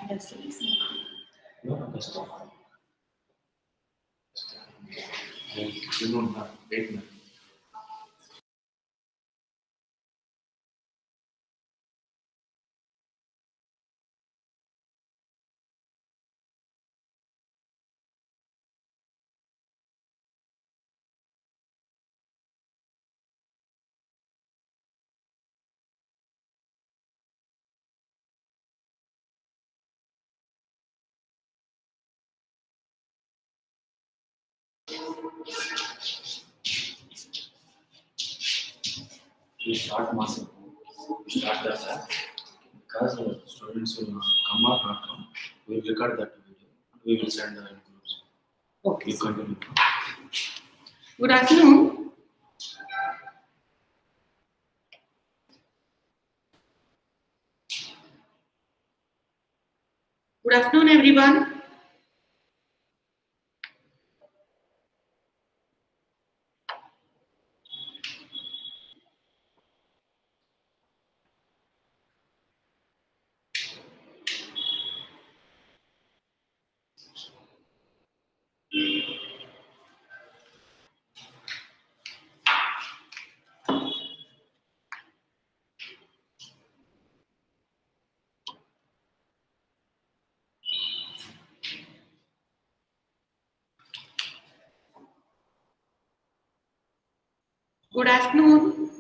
That's the reason. No, that's not. You don't have 8 minutes. We start massive. We start that fast because students will come or not come. We will record that video. We will send the groups. Okay. You continue. Good afternoon. Good afternoon, everyone. Good afternoon.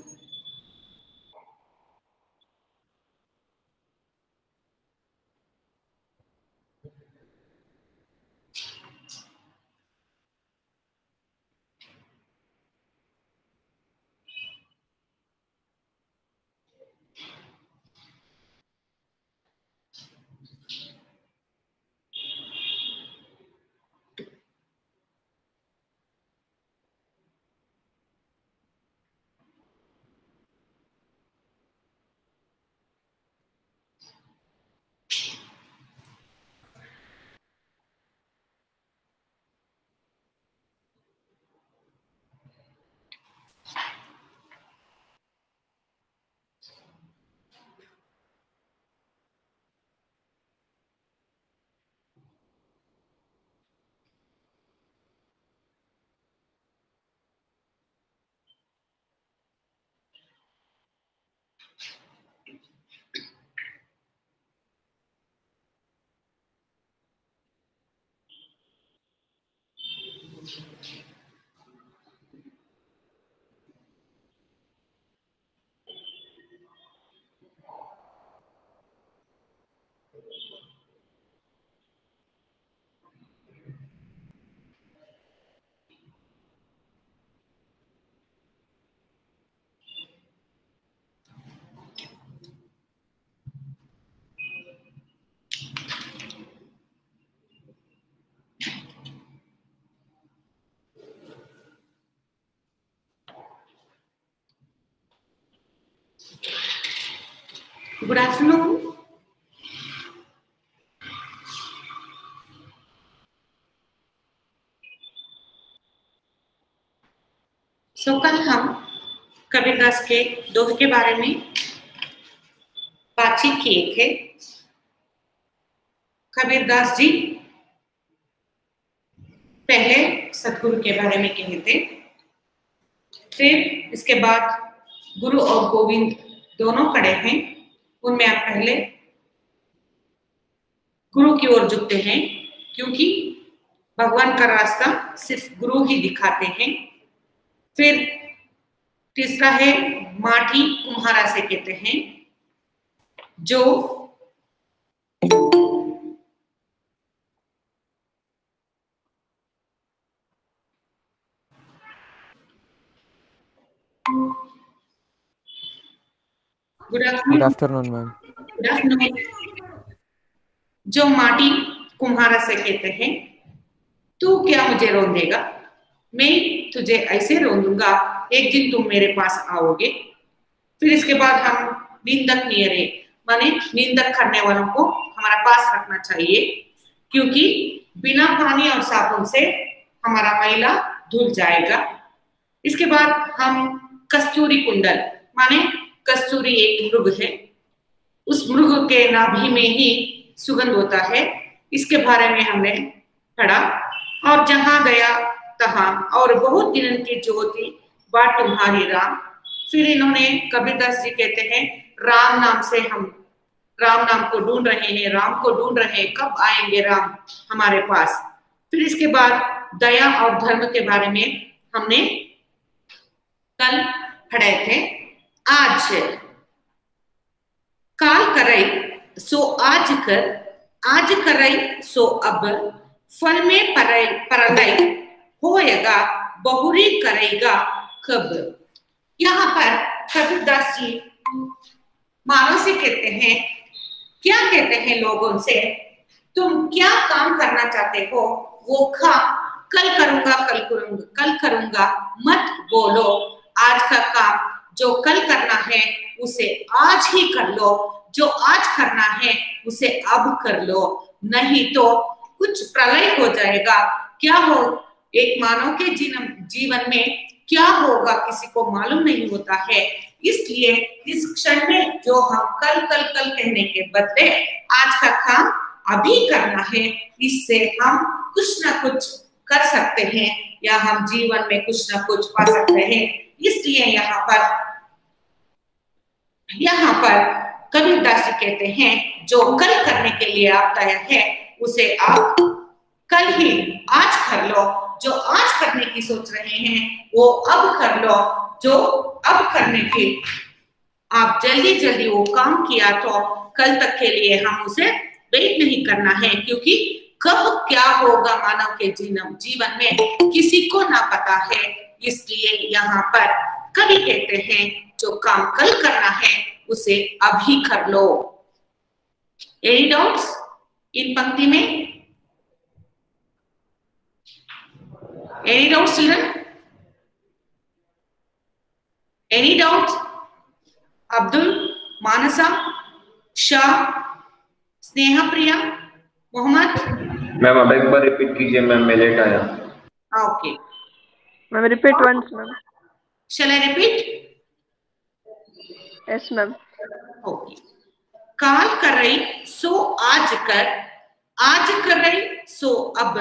Good afternoon. कल हम कबीरदास के दोहे के बारे में बातचीत किए थे। कबीरदास जी पहले सतगुरु के बारे में कहे थे, फिर इसके बाद गुरु और गोविंद दोनों खड़े हैं, उनमें आप पहले गुरु की ओर झुकते हैं, क्योंकि भगवान का रास्ता सिर्फ गुरु ही दिखाते हैं। फिर तीसरा है माटी कुम्हारा से कहते हैं, जो Good afternoon, ma'am. Good afternoon. जो माटी कुम्हारा से कहते हैं, तू क्या मुझे रोंदेगा, मैं तुझे ऐसे रोंदूंगा, एक दिन तुम मेरे पास आओगे। फिर इसके बाद हम निंदक नियरे माने निंदक करने वालों को हमारा पास रखना चाहिए, क्योंकि बिना पानी और साबुन से हमारा मैला धुल जाएगा। इसके बाद हम कस्तूरी कुंडल माने कस्तूरी एक मृग है, उस मृग के नाभि में ही सुगंध होता है, इसके बारे में हमने पढ़ा। और जहां गया तहां और बहुत दिनों की ज्योति बाट तुम्हारी राम। फिर इन्होंने कबीरदास जी कहते हैं राम नाम से हम राम नाम को ढूंढ रहे हैं, राम को ढूंढ रहे हैं, कब आएंगे राम हमारे पास। फिर इसके बाद दया और धर्म के बारे में हमने कल पढ़े थे। आज काल करई सो आज कर, आज करई सो अब, फल में परलय होएगा बहुरी करेगा कब। यहाँ पर कबीरदास जी मानव से कहते हैं, क्या कहते हैं लोगों से, तुम क्या काम करना चाहते हो वो काम कल करूंगा, कल करूंगा मत बोलो। आज का काम जो कल करना है उसे आज ही कर लो, जो आज करना है उसे अब कर लो, नहीं तो कुछ प्रलय हो जाएगा। क्या हो एक मानव के जीवन में क्या होगा किसी को मालूम नहीं होता है। इसलिए इस क्षण में जो हम कल कल कल कहने के बदले आज का काम अभी करना है, इससे हम कुछ ना कुछ कर सकते हैं या हम जीवन में कुछ ना कुछ पा सकते हैं। इसलिए यहाँ पर कबीरदास जी कहते हैं जो कल करने के लिए आप तैयार है उसे आप कल ही आज कर लो, जो आज करने की सोच रहे हैं वो अब कर लो, जो अब करने की आप जल्दी जल्दी वो काम किया तो कल तक के लिए हम उसे वेट नहीं करना है, क्योंकि कब क्या होगा मानव के जीवन में किसी को ना पता है। इसलिए यहाँ पर कवि कहते हैं जो काम कल करना है उसे अभी कर लो। एनी डाउट्स इन पंक्ति में? Any doubts, children? Any doubts? Abdul, Manasa, Shah, Sneha Priya, Mohammed? Ma'am अब एक बार रिपीट कीजिए मैम, मैं लेट आया। Okay. Ma'am repeat once ma'am. Shall I repeat? Yes ma'am. Okay. काल कर रही सो आज कर, आज कर रही सो अब,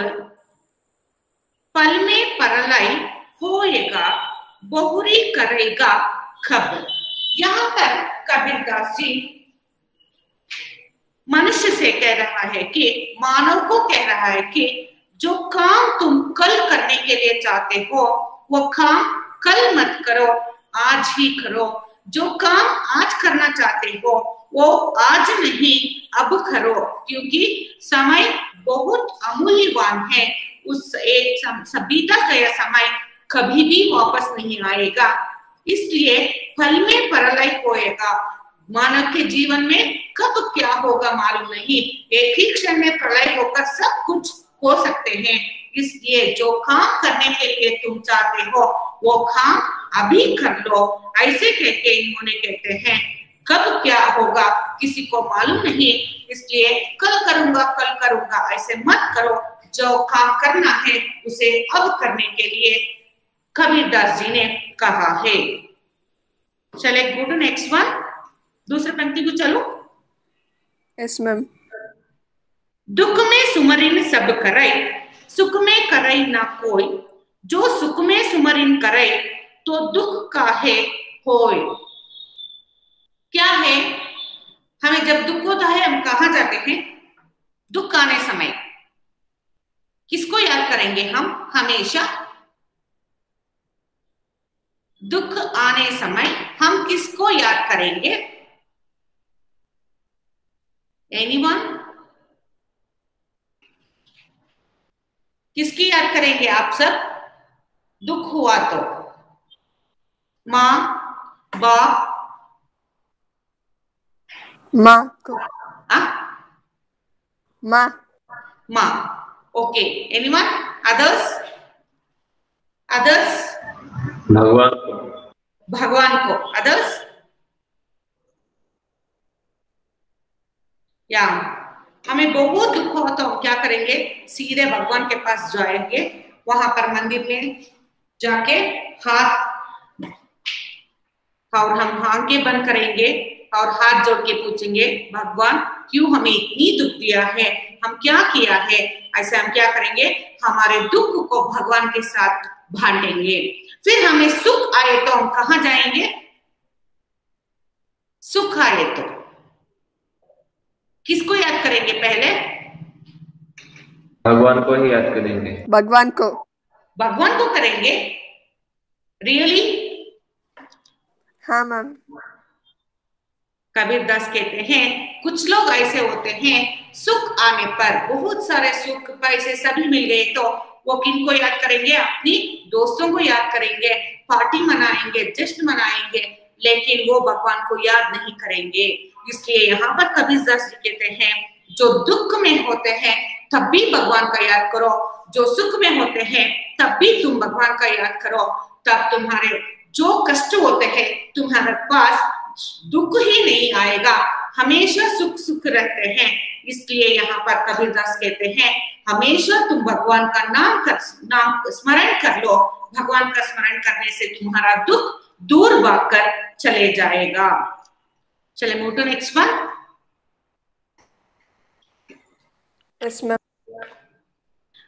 पल में परलय होएगा बहुरी करेगा खब। यहाँ पर कबीरदास जी मनुष्य से कह रहा है कि मानव को कह रहा है कि जो काम तुम कल करने के लिए चाहते हो वो काम कल मत करो, आज ही करो। जो काम आज करना चाहते हो वो आज नहीं अब करो, क्योंकि समय बहुत अमूल्यवान है। उस एक बीता गया समय कभी भी वापस नहीं आएगा। इसलिए फल में परलय होएगा, मानव के जीवन में कब क्या होगा मालूम नहीं, एक ही क्षण में प्रलय होकर सब कुछ हो सकते हैं। इसलिए जो काम करने के लिए तुम चाहते हो वो काम अभी कर लो। ऐसे कहते इन्होंने कहते हैं कब क्या होगा किसी को मालूम नहीं, इसलिए कल करूंगा ऐसे मत करो। जो काम करना है उसे अब करने के लिए कबीरदास जी ने कहा है। चले गो टू नेक्स्ट वन, दूसरे पंक्ति को चलो। Yes ma'am. दुख में सुमरिन सब करे, सुख में करे ना कोई, जो सुख में सुमरिन करे तो दुख काहे होय। क्या है, हमें जब दुख होता है हम कहाँ जाते हैं? दुख आने समय किसको याद करेंगे हम? हमेशा दुख आने समय हम किसको याद करेंगे? एनीवन? किसकी याद करेंगे आप सब? दुख हुआ तो माँ, बाप, माँ को, माँ। Okay, anyone? अदर्स? भगवान को। भगवान को। अदर्स? या हमें बहुत दुख हो तो हम क्या करेंगे, सीधे भगवान के पास जाएंगे, वहां पर मंदिर में जाके हाथ और हम आंखें बंद करेंगे और हाथ जोड़ के पूछेंगे, भगवान क्यों हमें इतनी दुख दिया है, हम क्या किया है। ऐसे हम क्या करेंगे, हमारे दुख को भगवान के साथ बांटेंगे। फिर हमें सुख आए तो हम कहां जाएंगे, सुख आए तो किसको याद करेंगे पहले, भगवान को ही याद करेंगे। भगवान को करेंगे। रियली? हाँ मैम। कबीर दास कहते हैं कुछ लोग ऐसे होते हैं, सुख आने पर, बहुत सारे सुख पैसे सभी मिल गए तो वो किनको याद करेंगे, अपनी दोस्तों को याद करेंगे, पार्टी मनाएंगे, जश्न मनाएंगे, लेकिन वो भगवान को याद नहीं करेंगे। इसलिए यहाँ पर कबीर दास जी कहते हैं जो दुख में होते हैं तब भी भगवान का याद करो, जो सुख में होते हैं तब भी तुम भगवान का याद करो, तब तुम्हारे जो कष्ट होते हैं तुम्हारे पास दुख ही नहीं आएगा, हमेशा सुख सुख रहते हैं। इसलिए यहाँ पर कबीर दास कहते हैं हमेशा तुम भगवान का नाम स्मरण कर लो, भगवान का स्मरण करने से तुम्हारा दुख दूर भागकर चले जाएगा। चले move to next one. Yes ma'am.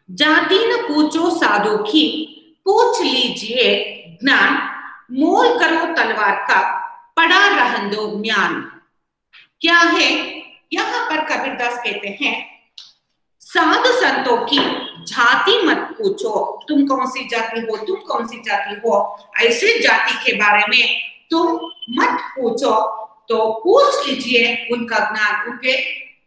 जाति न पूछो साधु की, पूछ लीजिए ज्ञान, मोल करो तलवार का, पड़ा रहन दो म्यान। क्या है, यहाँ पर कबीरदास कहते हैं साधु संतों की जाति मत पूछो, तुम कौन सी जाति हो, तुम कौन सी जाति हो, ऐसे जाति के बारे में तुम मत पूछो। तो पूछ लीजिए उनका ज्ञान, उनके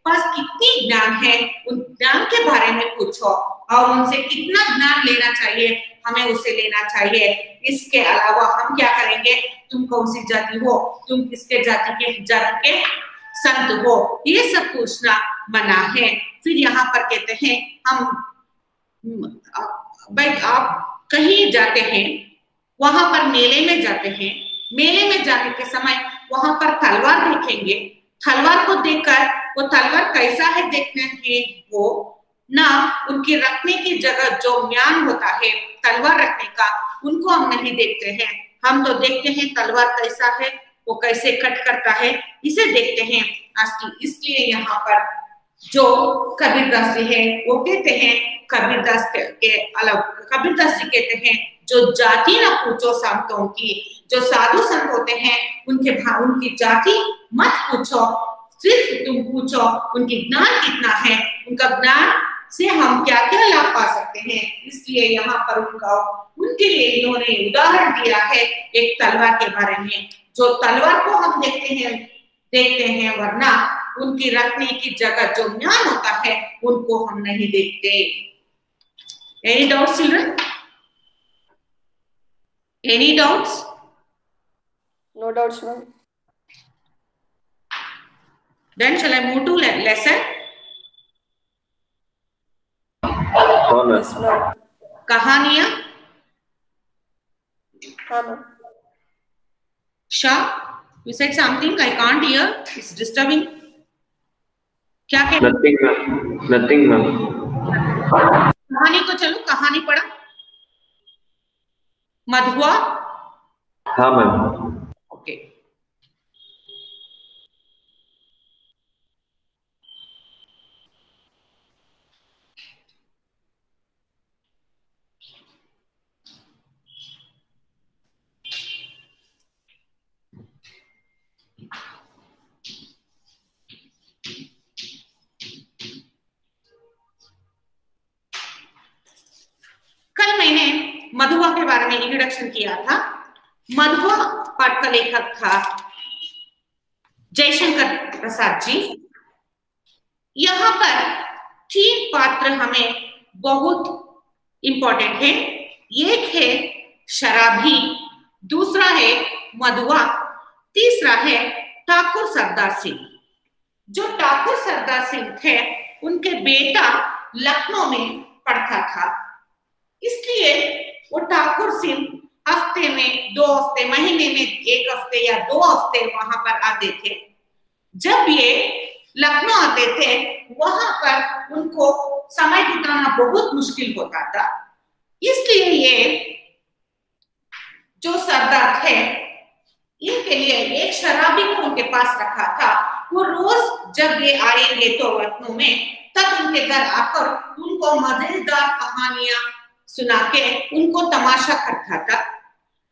पास कितनी ज्ञान है, उन ज्ञान के बारे में पूछो और उनसे कितना ज्ञान लेना चाहिए, हमें उसे लेना चाहिए। इसके अलावा हम क्या करेंगे, तुम कौन सी जाति हो, तुम किसके जाति के संत हो, ये सब पूछना मना है। फिर यहाँ पर कहते हैं हम भाई आप कहीं जाते हैं, वहां पर मेले में जाते हैं, मेले में जाने के समय वहां पर तलवार देखेंगे, तलवार को देखकर वो तलवार कैसा है देखने है वो ना, उनकी रखने की जगह जो म्यान होता है तलवार रखने का, उनको हम नहीं देखते हैं। हम तो देखते हैं तलवार कैसा है, वो कैसे कट करता है, इसे देखते हैं। इसलिए यहाँ पर जो कबीरदास जी है वो कहते हैं, कबीरदास के अलग कबीरदास जी कहते हैं जो जाति ना पूछो संतों की, जो साधु संत होते हैं उनकी जाति मत पूछो, सिर्फ तुम पूछो उनकी ज्ञान कितना है, उनका ज्ञान से हम क्या क्या लाभ पा सकते हैं। इसलिए यहाँ पर उनके लिए इन्होंने उदाहरण दिया है एक तलवार के बारे में, जो तलवार को हम देखते हैं वरना उनकी रखने की जगह जो ज्ञान होता है उनको हम नहीं देखते। Any doubts children? Any doubts? No doubts ma'am. Then shall I move to lesson? Yes ma'am. कहानियां? हाँ ma'am. Shah, you said something I can't hear. It's disturbing. क्या कहते? Nothing ma'am. Nothing ma'am. कहानी को चलो, कहानी पढ़ा। मधुआ? हाँ मैम। ओके। कल मैंने मधुआ के बारे में इंट्रोडक्शन किया था। मधुआ पाठ का लेखक था जयशंकर प्रसाद जी। यहाँ पर 3 पात्र हमें बहुत इंपॉर्टेंट है। एक है शराबी, दूसरा है मधुआ, तीसरा है ठाकुर सरदार सिंह। जो ठाकुर सरदार सिंह थे उनके बेटा लखनऊ में पढ़ता था, इसलिए वो ठाकुर सिंह हफ्ते में 2 हफ्ते, महीने में 1 हफ्ते या 2 हफ्ते वहां पर आते थे। जब ये लखनऊ आते थे, वहां पर उनको समय बिताना बहुत मुश्किल होता था। इसलिए ये जो सरदार थे, इनके लिए एक शराबी को उनके पास रखा था। वो रोज जब ये आएंगे तो लखनऊ में, तब उनके घर आकर उनको मजेदार कहानियां सुना के उनको तमाशा करता था।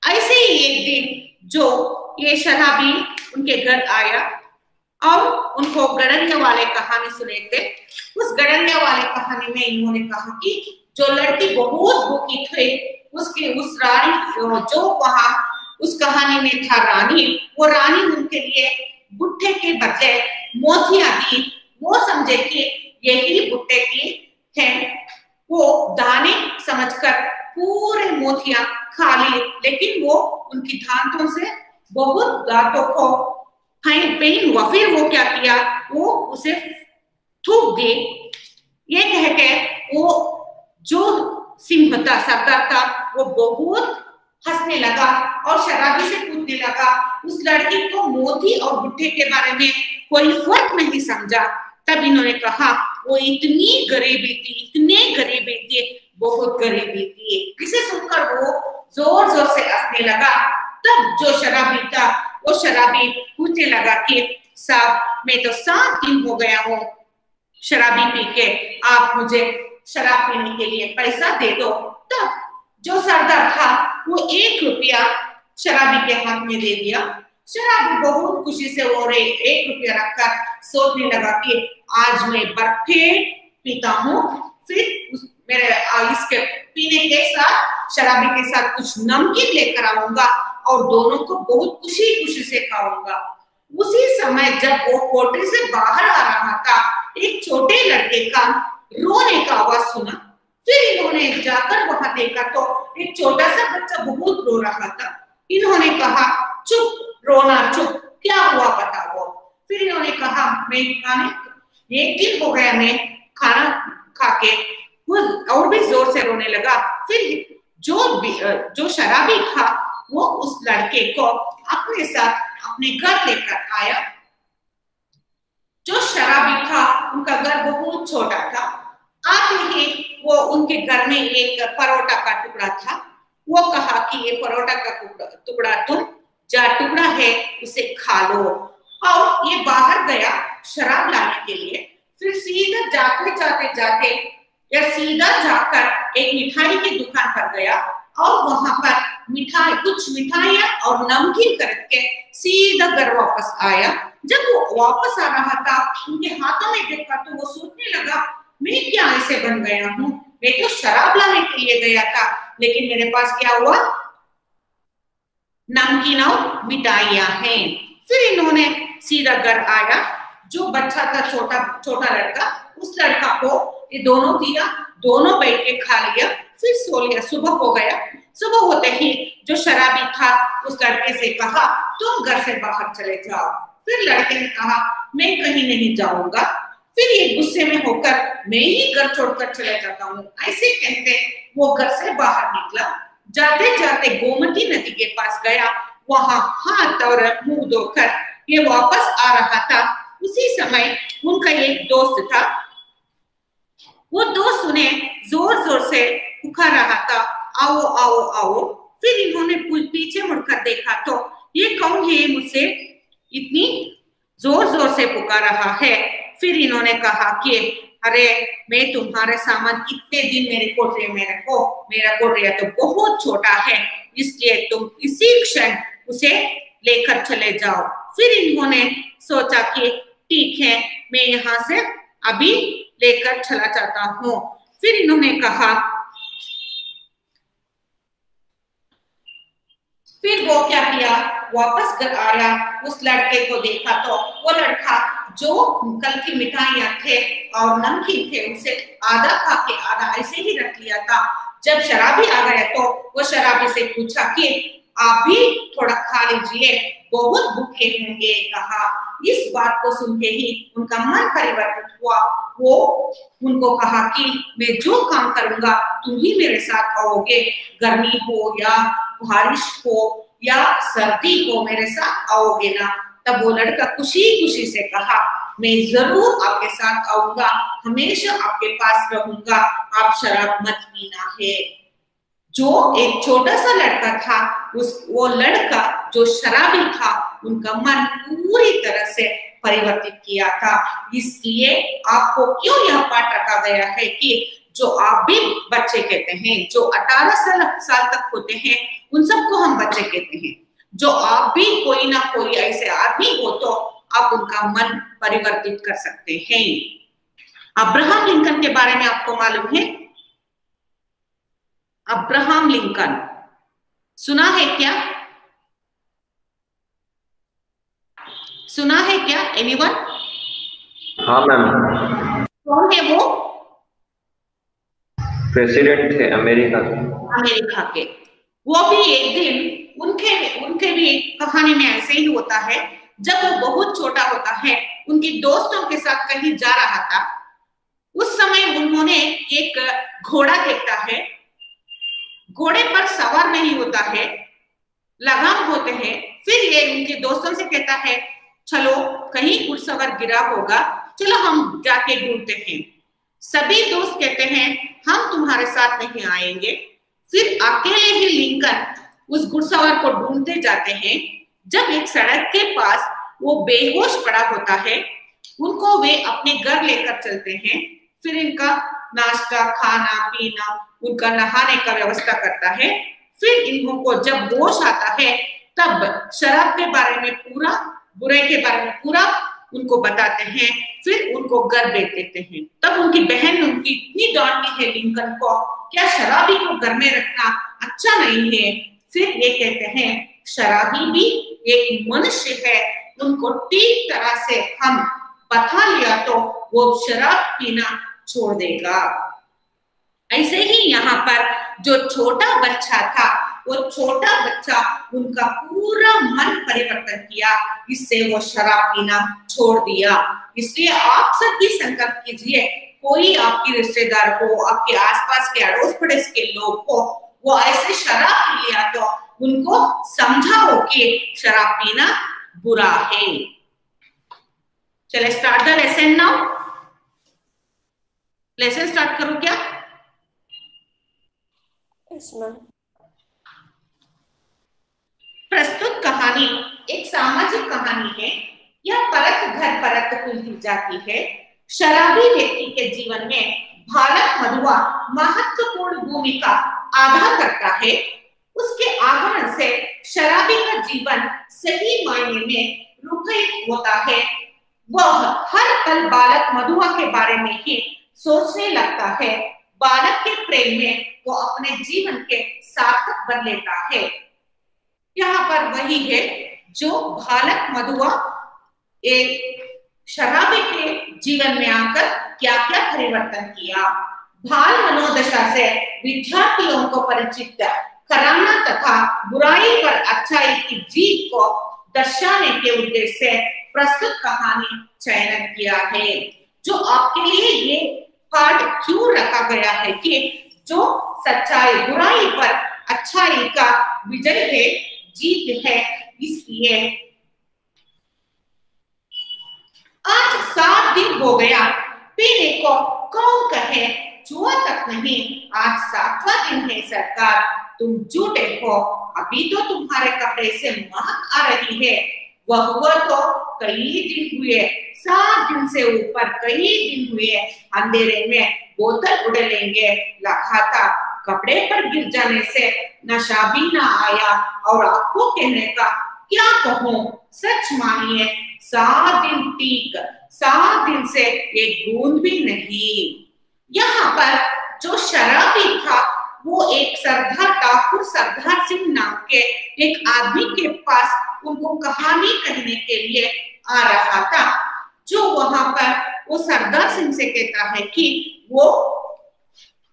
ऐसे ही एक दिन जो ये शराबी उनके घर आया और उनको गड़रिया वाले कहानी सुने थे। उस गड़रिया वाले कहानी में इन्होंने कहा कि जो लड़की बहुत भूखी थी, उसकी उस रानी जो वहां उस कहानी में था रानी, वो रानी उनके लिए भुट्टे के बदले मोतियां दी। वो समझे कि यही भुट्टे की है, वो दाने समझकर पूरे मोतियां खा ली, लेकिन वो उनकी दांतों से बहुत दांतों को पेन हुआ। फिर वो क्या किया, वो उसे थूक दी। ये कह के वो जो सिंह था, सरदार था, वो बहुत हंसने लगा और शराबी से पूछने लगा। उस लड़की को मोती और भुट्टे के बारे में कोई फर्क नहीं समझा। तब इन्होंने कहा वो इतनी गरीबी थी, इतने गरीबी थी, बहुत गरीबी थी। इसे सुनकर वो जोर जोर से हंसने लगा। तब जो शराबी था, वो शराबी पूछने लगा कि साहब, मैं तो 7 दिन हो गया हूँ शराबी पी के, आप मुझे शराब पीने के लिए पैसा दे दो। तब जो सरदार था वो 1 रुपया शराबी के हाथ में दे दिया। शराबी बहुत खुशी से वो 1 रुपया रखकर सोचने लगा कि आज मैं बर्फेट पीता हूँ, फिर मेरे इसके पीने के साथ, शराबी के साथ कुछ नमकीन लेकर आऊंगा और दोनों को बहुत खुशी खुशी से खाऊंगा। उसी समय जब वो कोठरी से बाहर आ रहा था, एक छोटे लड़के का रोने का आवाज सुना। फिर इन्होंने जाकर वहां देखा तो एक छोटा सा बच्चा बहुत रो रहा था। इन्होंने कहा चुप, रोना चुप, क्या हुआ बताओ। फिर इन्होंने कहा मैं खाने 1 दिन हो गया, मैं खाना खा के और भी जोर से रोने लगा। फिर जो शराबी था वो उस लड़के को अपने साथ अपने घर लेकर आया। जो शराबी था उनका घर बहुत छोटा था। आते ही वो उनके घर में एक परोठा का टुकड़ा था। वो कहा कि ये परोठा का टुकड़ा तुम जा टुकड़ा है उसे खा लो। और ये बाहर गया शराब लाने के लिए। फिर सीधा जाते या सीधा जाकर एक मिठाई की दुकान पर गया और वहां पर कुछ मिठाइयां और नमकीन करके सीधा घर वापस आया। जब वो वापस आ रहा था, उनके हाथों में देखा तो वो सोचने लगा मैं क्या ऐसे बन गया हूँ, मैं तो शराब लाने के लिए गया था, लेकिन मेरे पास क्या हुआ, नमकीन और मिठाइयां हैं। फिर इन्होंने सीधा घर आया। जो बच्चा था छोटा लड़का, उस लड़का को ये दोनों दिया, दोनों बैठ के खा लिया, फिर सो लिया। सुबह हो गया। सुबह होते ही जो शराबी था उस लड़के से कहा तुम घर से बाहर चले जाओ। फिर लड़के ने कहा मैं कहीं नहीं जाऊंगा। फिर ये गुस्से में होकर मैं ही घर छोड़कर चले जाता हूँ, ऐसे कहते वो घर से बाहर निकला। जाते जाते गोमती नदी के पास गया। वहां हाथ और मुंह धोकर ये वापस आ रहा था। उसी समय उनका एक दोस्त था। वो दोस्त उन्हें जोर जोर से पुकार रहा था, आओ आओ आओ। फिर इन्होंने पीछे मुड़कर देखा तो ये कौन है, मुझसे इतनी जोर जोर से पुकार रहा है। फिर इन्होंने कहा कि अरे मैं तुम्हारे सामान कितने दिन मेरे कोठरी में रखो, मेरा कोठरी तो बहुत छोटा है, इसलिए तुम इसी क्षण उसे लेकर चले जाओ। फिर इन्होंने सोचा कि ठीक है, मैं यहाँ से अभी लेकर चला जाता हूँ। फिर इन्होंने कहा, फिर वो क्या किया, वापस घर आया। उस लड़के को देखा तो वो लड़का जो कल की मिठाइयां थे और नमकीन थे उसे आधा खा के आधा ऐसे ही रख लिया था। जब शराबी आ गया तो वो शराबी से पूछा कि आप भी थोड़ा खा लीजिए, बहुत भूखे होंगे। कहा। इस बात को सुन के ही उनका मन परिवर्तित हुआ। वो उनको कहा कि मैं जो काम करूंगा तुम ही मेरे साथ आओगे, गर्मी हो या बारिश हो या सर्दी हो, मेरे साथ आओगे ना। तब वो लड़का खुशी खुशी से कहा मैं जरूर आपके साथ आऊंगा, हमेशा आपके पास रहूंगा, आप शराब मत पीना है। जो एक छोटा सा लड़का था, वो लड़का जो शराबी था, उनका मन पूरी तरह से परिवर्तित किया था। इसलिए आपको क्यों यह पाठ रखा गया है कि जो आप भी बच्चे कहते हैं, जो 18 साल तक होते हैं, उन सबको हम बच्चे कहते हैं। जो आप भी कोई ना कोई ऐसे आदमी हो तो आप उनका मन परिवर्तित कर सकते हैं। अब्राहम लिंकन के बारे में आपको मालूम है? अब्राहम लिंकन सुना है क्या? सुना है क्या एनीवन? हाँ मैम, कौन है वो? प्रेसिडेंट थे अमेरिका के। अमेरिका के। वो भी एक दिन उनके भी कहानी में ऐसे ही होता है। जब वो बहुत छोटा होता है, उनके दोस्तों के साथ कहीं जा रहा था, उस समय उन्होंने एक घोड़ा देखता है। घोड़े पर सवार नहीं होता है, लगाम होते हैं। फिर ये उनके दोस्तों से कहता है, चलो कहीं घुड़सवार गिरा होगा, चलो हम जाके ढूंढते हैं। सभी दोस्त कहते हैं, हम तुम्हारे साथ नहीं आएंगे। फिर अकेले ही लिंकन उस घुड़सवार को ढूंढते जाते हैं। जब एक सड़क के पास वो बेहोश पड़ा होता है, उनको वे अपने घर लेकर चलते हैं। फिर इनका नाश्ता, खाना पीना, उनका नहाने का व्यवस्था करता है। फिर इनको जब होश आता है, तब शराब के बारे में पूरा, बुराई के बारे में पूरा उनको बताते हैं। फिर उनको घर भेज देते हैं। तब उनकी बहन उनकी इतनी डांटती है लिंकन को, क्या शराबी को घर में रखना अच्छा नहीं है? फिर ये कहते हैं, शराबी भी एक मनुष्य है, उनको ठीक तरह से हम बता लिया तो वो शराब पीना छोड़ देगा। ऐसे ही यहाँ पर जो छोटा बच्चा था, वो छोटा बच्चा उनका पूरा मन परिवर्तन किया, इससे वो शराब पीना छोड़ दिया। इसलिए आप सब भी संकल्प कीजिए, कोई आपकी रिश्तेदार को, आपके आसपास के अड़ोस पड़ोस के लोग को वो ऐसे शराब पी लिया तो उनको समझाओ कि शराब पीना बुरा है। चले start the lesson now. Lesson start करो क्या? Yes ma'am. प्रस्तुत कहानी एक सामाजिक कहानी है। यह परत घर परत खुलती जाती है। शराबी व्यक्ति के जीवन में बालक मधुआ महत्वपूर्ण भूमिका अदा करता है। उसके आगमन से शराबी का जीवन सही मायने में रूपांतरित होता है। वह हर पल बालक मधुआ के बारे में ही सोचने लगता है। बालक के प्रेम में वो अपने जीवन के सार्थक बन लेता है। यहाँ पर वही है जो बालक मधुआ एक शराबी के जीवन में आकर क्या क्या परिवर्तन किया। बाल मनोदशा से विद्यार्थियों को परिचित कराना तथा बुराई पर अच्छाई की जीत को दर्शाने के उद्देश्य से प्रस्तुत कहानी चयन किया है। जो आपके लिए ये पाठ क्यों रखा गया है कि जो सच्चाई बुराई पर अच्छाई का विजय है, जीत है। इसलिए आज 7 दिन हो गया पीने को, कौन कहे जुआ तक नहीं, आज 7वां दिन है सरकार, तुम झूठे हो। अभी तो तुम्हारे कपड़े से महक आ रही है। वह हुआ तो कई दिन हुए, 7 दिन से ऊपर कई दिन हुए। अंधेरे में बोतल उड़ेलेंगे लगा था, कपड़े पर गिर जाने से नशा भी ना आया। और आपको कहने का क्या कहूं, सच मानिए 7 दिन ठीक, 7 दिन से एक बूंद भी नहीं। यहाँ पर जो शराबी था वो एक सरदार ठाकुर सरदार सिंह नाम के एक आदमी के पास उनको कहानी कहने के लिए आ रहा था। जो वहां पर वो सरदार सिंह से कहता है कि वो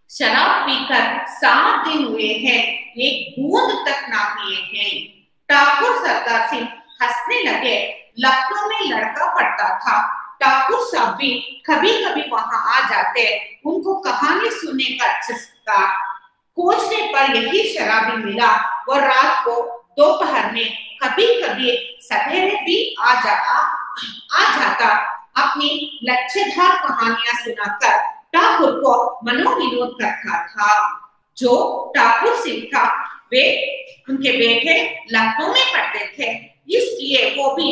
शराब पीकर 7 दिन हुए हैं, एक बूंद तक ना पिए हैं। ठाकुर सरदार सिंह हंसने लगे। लखनऊ में लड़का पढ़ता था, ठाकुर साहब भी कभी कभी वहां आ जाते, उनको कहानी सुनने का चस्का। खोजने पर यही शराबी मिला और रात को दोपहर में कभी कभी सवेरे भी आ जाता। अपनी लच्छेदार कहानियां सुनाकर ठाकुर को मनोविनोद करता था। जो ठाकुर सिंह था वे उनके बेटे लखनऊ में पढ़ते थे, इसलिए वो भी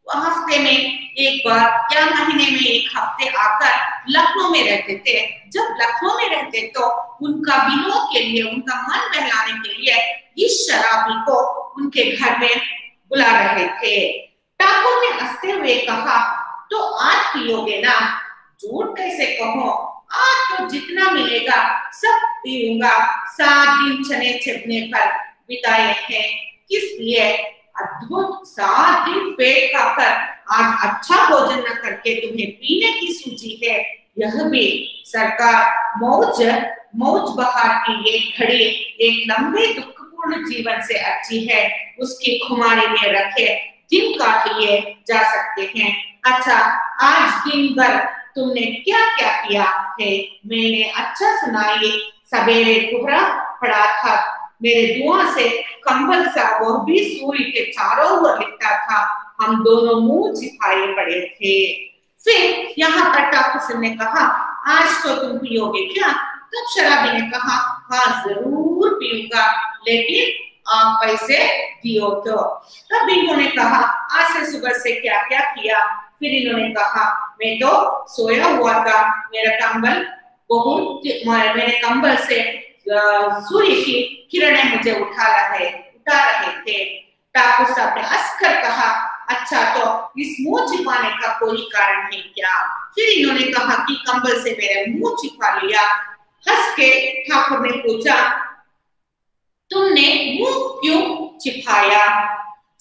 हफ्ते में एक बार या महीने में एक हफ्ते आकर लखनऊ में रहते थे। जब लखनऊ में रहते तो उनका विनोद के लिए, उनका मन बहलाने के लिए इस शराबी को उनके घर में बुला रहे थे। ठाकुर ने हंसते हुए कहा, तो आज पियोगे ना? झूठ कैसे कहो, आज तो जितना मिलेगा सब पीऊंगा। 7 दिन चने चबने पर बिताए हैं, इसलिए अद्भुत 7 दिन पेट खाकर आज अच्छा भोजन न करके तुम्हें पीने की सूझी है। यह भी सरकार मौज बहार की एक घड़ी एक लंबे दुखपूर्ण जीवन से अच्छी है। उसकी खुमारी में रखे दिन काट लिए जा सकते हैं। अच्छा, आज दिन भर तुमने क्या क्या किया है? मैंने अच्छा सुनाई, सवेरे कोहरा पड़ा था, मेरे धुआं से कंबल सा वो भी सूर्य के चारों ओर लिपटा था। हम दोनों मुंह छिपाए पड़े थे। फिर यहाँ पर ठाकुर सिंह ने कहा, आज तो तुम पियोगे क्या? तब शराबी ने कहा, हाँ जरूर पीऊंगा, लेकिन आप पैसे दियो तो। तब इन्होंने कहा, आज से सुबह से क्या क्या किया? फिर इन्होंने कहा, मैं तो सोया हुआ था, मेरे कंबल से सूर्य की किरणें मुझे उठा रहे थे। ठाकुर साहब ने हंसकर कहा, अच्छा तो इस मुंह छिपाने का कोई कारण है क्या? फिर इन्होंने कहा कि कंबल से मेरे मुंह छिपा लिया। हंस के ठाकुर ने पूछा, तुमने मुंह क्यों छिपाया?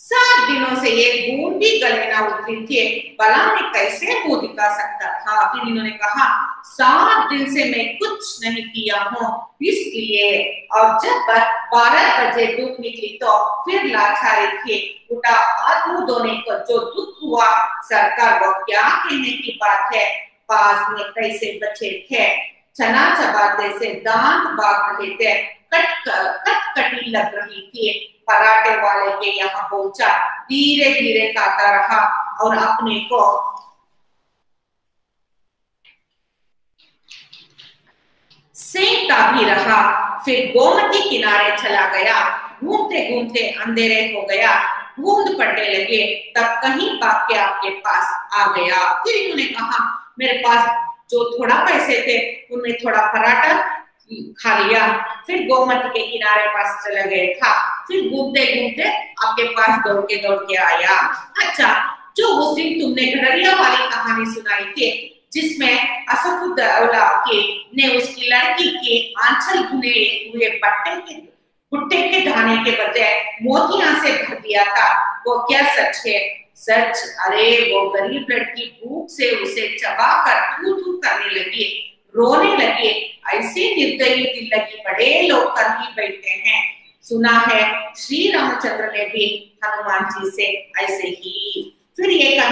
7 दिनों से एक बूंद भी गले ना उतरी थी, भला मैं कैसे मुंह दिखा सकता था? फिर इन्होंने कहा, 7 दिन से मैं कुछ नहीं किया हूँ, इसलिए। और जब 12 बजे धूप निकली तो फिर लाचारी थी, उठा हाथ मुंह धोने को जो दुख हुआ, सरकार वो क्या कहने की बात है। पास में पैसे बचे थे, चना चबाते से दांत भाग रहे थे, कटकटी लग रही थी। पराठे वाले के यहाँ पहुंचा, धीरे धीरे खाता रहा और अपने को सेंकता भी रहा। फिर गोमती किनारे चला गया। घूमते घूमते अंधेरे हो गया, बूंद पड़ने लगे। तब कहीं भाग के आपके पास आ गया। फिर इन्होंने कहा, मेरे पास जो थोड़ा पैसे थे उनमें थोड़ा पराठा खा लिया। फिर गोमती के किनारे पास चला गया था। फिर घूमते घूमते आपके पास दौड़ के आया। अच्छा, जो उस दिन तुमने गडरिया वाली कहानी सुनाई थी, जिसमें असफुद्दौला ने उसकी लड़की के आंचल भुने हुए भुट्टे के दाने के बजाय मोतियां से भर दिया था, वो क्या सच है? सच? अरे वो गरीब लड़की भूख से उसे चबाकर थू थू करने लगी, रोने लगे। ऐसे निर्दयी दिल लगी बड़े लोग कर ही बैठे हैं। सुना है श्री रामचंद्र ने भी हनुमान जी से ऐसे ही। फिर ये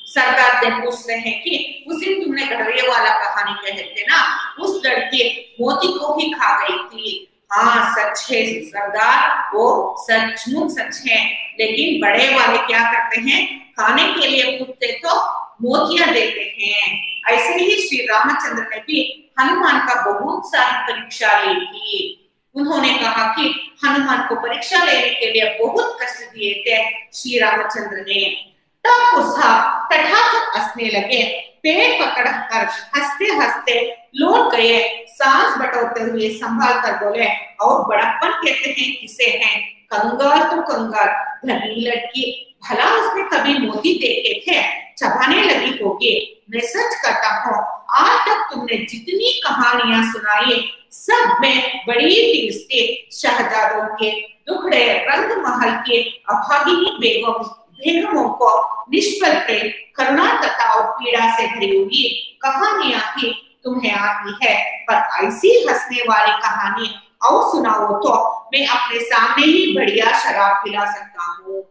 सरदार ने पूछ रहे हैं कि उस दिन तुमने गडरिया वाला कहानी कहे थे ना, उस लड़की मोती को ही खा गई थी। हाँ सच है सरदार, वो सचमुच सच है। लेकिन बड़े वाले क्या करते हैं, खाने के लिए पूछते तो मोतियां देते हैं। ऐसे ही श्री रामचंद्र ने भी हनुमान का बहुत सारी परीक्षा ली थी। उन्होंने कहा कि हनुमान को परीक्षा लेने के लिए बहुत कष्ट दिए थे श्री रामचंद्र ने। ठाकुर साहब तठाकत हंसने लगे, पेट पकड़कर हंसते हंसते लौट गए। सांस बटोरते हुए संभाल कर बोले, और बड़प्पन कहते हैं किसे हैं? कंगाल तो कंगाल, धनी लड़की, भला उसने कभी मोती देखे थे? चबाने लगी होगी। मैं सच कहता हूँ, आज तक तुमने जितनी कहानियां सुनाई सब में बड़ी टीस थी। शहजादों के दुखड़े रंग महल के अभागिनी बेगमों को निष्फल प्रेम, करुणा तथा और पीड़ा से भरी हुई कहानियां ही तुम्हें आती है, पर ऐसी हंसने वाली कहानी और सुनाओ तो मैं अपने सामने ही बढ़िया शराब पिला सकता हूँ।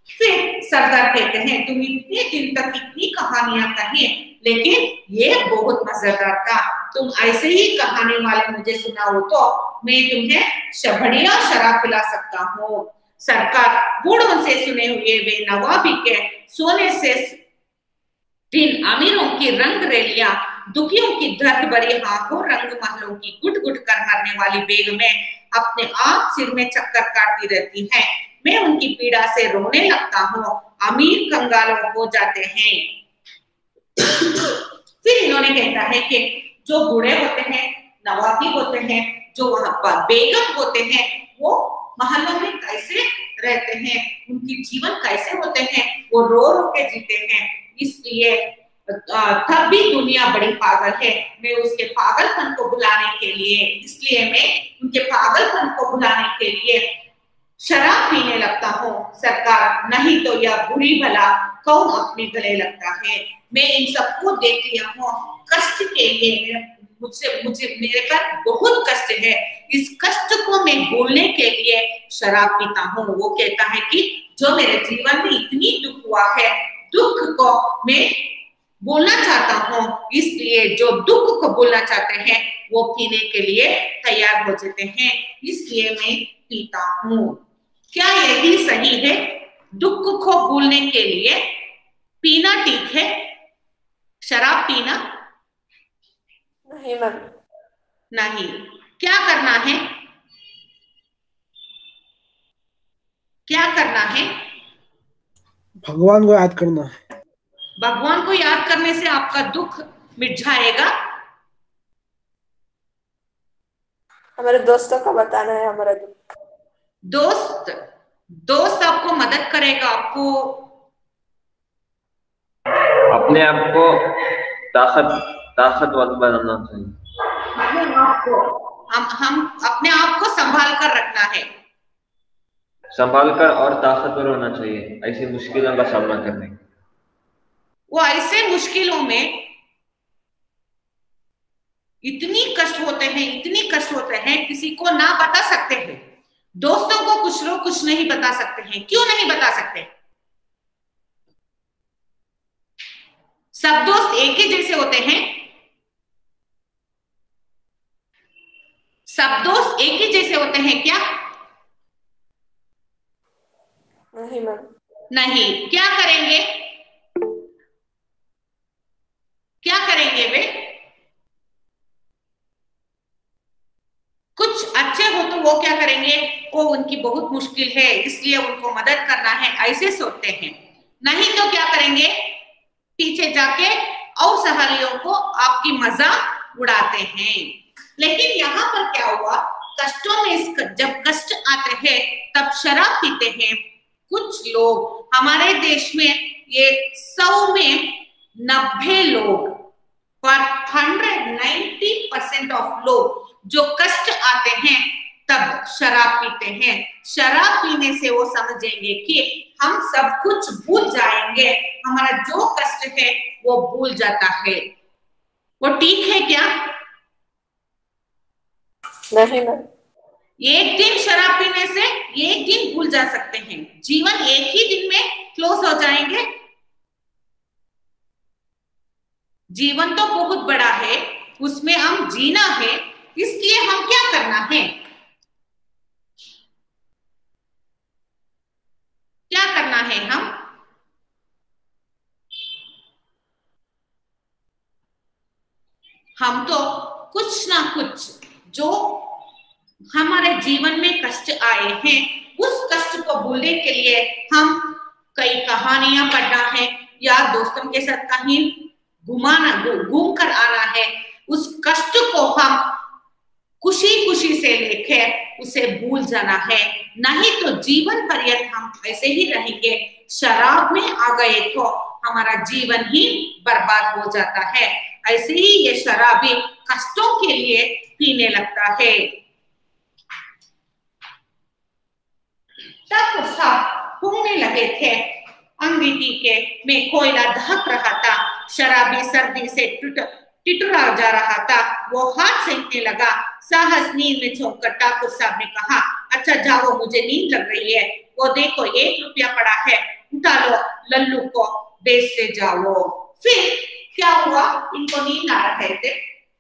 फिर सरदार कहते हैं, तुम इतने दिन तक इतनी कहानियां कही, लेकिन ये बहुत मजेदार था। तुम ऐसे ही कहानी वाले मुझे सुनाओ तो मैं तुम्हें बढ़िया शराब पिला सकता हूँ। सरकार बूढ़ों से सुने हुए वे नवाबी के सोने से जिन अमीरों की रंग रैलियां, दुखियों की दर्द भरी आंखों, रंग महलों की गुट गुट कर मरने वाली बेगमें अपने आप सिर में चक्कर काटती रहती हैं। मैं उनकी पीड़ा से रोने लगता हूँ, अमीर कंगालों हो जाते हैं। फिर इन्होंने कहता है कि जो बूढ़े होते हैं, नवाबी होते हैं, जो वहां पर बेगम होते हैं, वो महलों में कैसे रहते हैं, उनकी जीवन कैसे होते हैं, वो रो रो के जीते हैं। इसलिए तब भी दुनिया बड़ी पागल है। मैं उसके पागलपन को भुलाने के लिए, इसलिए मैं उनके पागलपन को भुलाने के लिए शराब पीने लगता हूँ सरकार, नहीं तो यह बुरी भला कौन अपने गले लगता है। मैं इन सबको देख लिया हूँ, कष्ट के लिए मुझे मेरे पर बहुत कष्ट है। इस कष्ट को मैं भूलने के लिए शराब पीता हूँ। वो कहता है कि जो मेरे जीवन में इतनी दुख हुआ है, दुख को मैं बोलना चाहता हूँ, इसलिए जो दुख को बोलना चाहते हैं वो पीने के लिए तैयार हो जाते हैं, इसलिए मैं पीता हूँ। क्या यही सही है? दुख को भूलने के लिए पीना ठीक है, शराब पीना नहीं मैम। नहीं। क्या करना है? क्या करना है? भगवान को याद करना है। भगवान को याद करने से आपका दुख मिट जाएगा। हमारे दोस्तों को बताना है हमारा दुख। दोस्त आपको मदद करेगा, आपको अपने आप को ताकतवर बनाना चाहिए। हम अपने आप को संभाल कर रखना है, संभाल कर और ताकतवर होना चाहिए ऐसी मुश्किलों का सामना करने। वो ऐसे मुश्किलों में इतनी कष्ट होते हैं, किसी को ना बता सकते हैं। दोस्तों को कुछ लोग कुछ नहीं बता सकते हैं। क्यों नहीं बता सकते? सब दोस्त एक ही जैसे होते हैं? सब दोस्त एक ही जैसे होते हैं क्या? नहीं मैम। नहीं। क्या करेंगे? क्या करेंगे वे? कुछ अच्छे हो तो वो क्या करेंगे? वो उनकी बहुत मुश्किल है इसलिए उनको मदद करना है, ऐसे सोचते हैं। नहीं तो क्या करेंगे? पीछे जाके और सहारियों को आपकी मजाक उड़ाते हैं। लेकिन यहाँ पर क्या हुआ? कष्टों में जब कष्ट आते हैं तब शराब पीते हैं कुछ लोग। हमारे देश में ये 100 में 90 लोग, पर 190% ऑफ लोग जो कष्ट आते हैं तब शराब पीते हैं। शराब पीने से वो समझेंगे कि हम सब कुछ भूल जाएंगे, हमारा जो कष्ट है वो भूल जाता है। वो ठीक है क्या? नहीं मैम। एक दिन शराब पीने से एक दिन भूल जा सकते हैं, जीवन एक ही दिन में क्लोज हो जाएंगे। जीवन तो बहुत बड़ा है, उसमें हम जीना है, इसलिए हम क्या करना है? क्या करना है? हम तो कुछ ना कुछ जो हमारे जीवन में कष्ट आए हैं उस कष्ट को भूलने के लिए हम कई कहानियां पढ़ना है या दोस्तों के साथ कहीं घूम कर आना है। उस कष्ट को हम खुशी खुशी से लेकर उसे भूल जाना है, नहीं तो जीवन पर्यंत हम ऐसे ही रहेंगे। शराब में आ गए तो हमारा जीवन ही बर्बाद हो जाता है। ऐसे ही ये शराबी कष्टों के लिए पीने लगता है। तब सब घूमने लगे थे। अंगीठी के में कोयला दहक रहा था। शराबी सर्दी से टिटरा जा रहा था। वो हाथ सेंकने लगा। साहस नींद में झोंककर ठाकुर साहब ने कहा, अच्छा जाओ, मुझे नींद लग रही है। वो देखो 1 रुपया पड़ा है, उठा लो, लल्लू को बेच से जाओ। फिर क्या हुआ? इनको नींद आ रहे थे।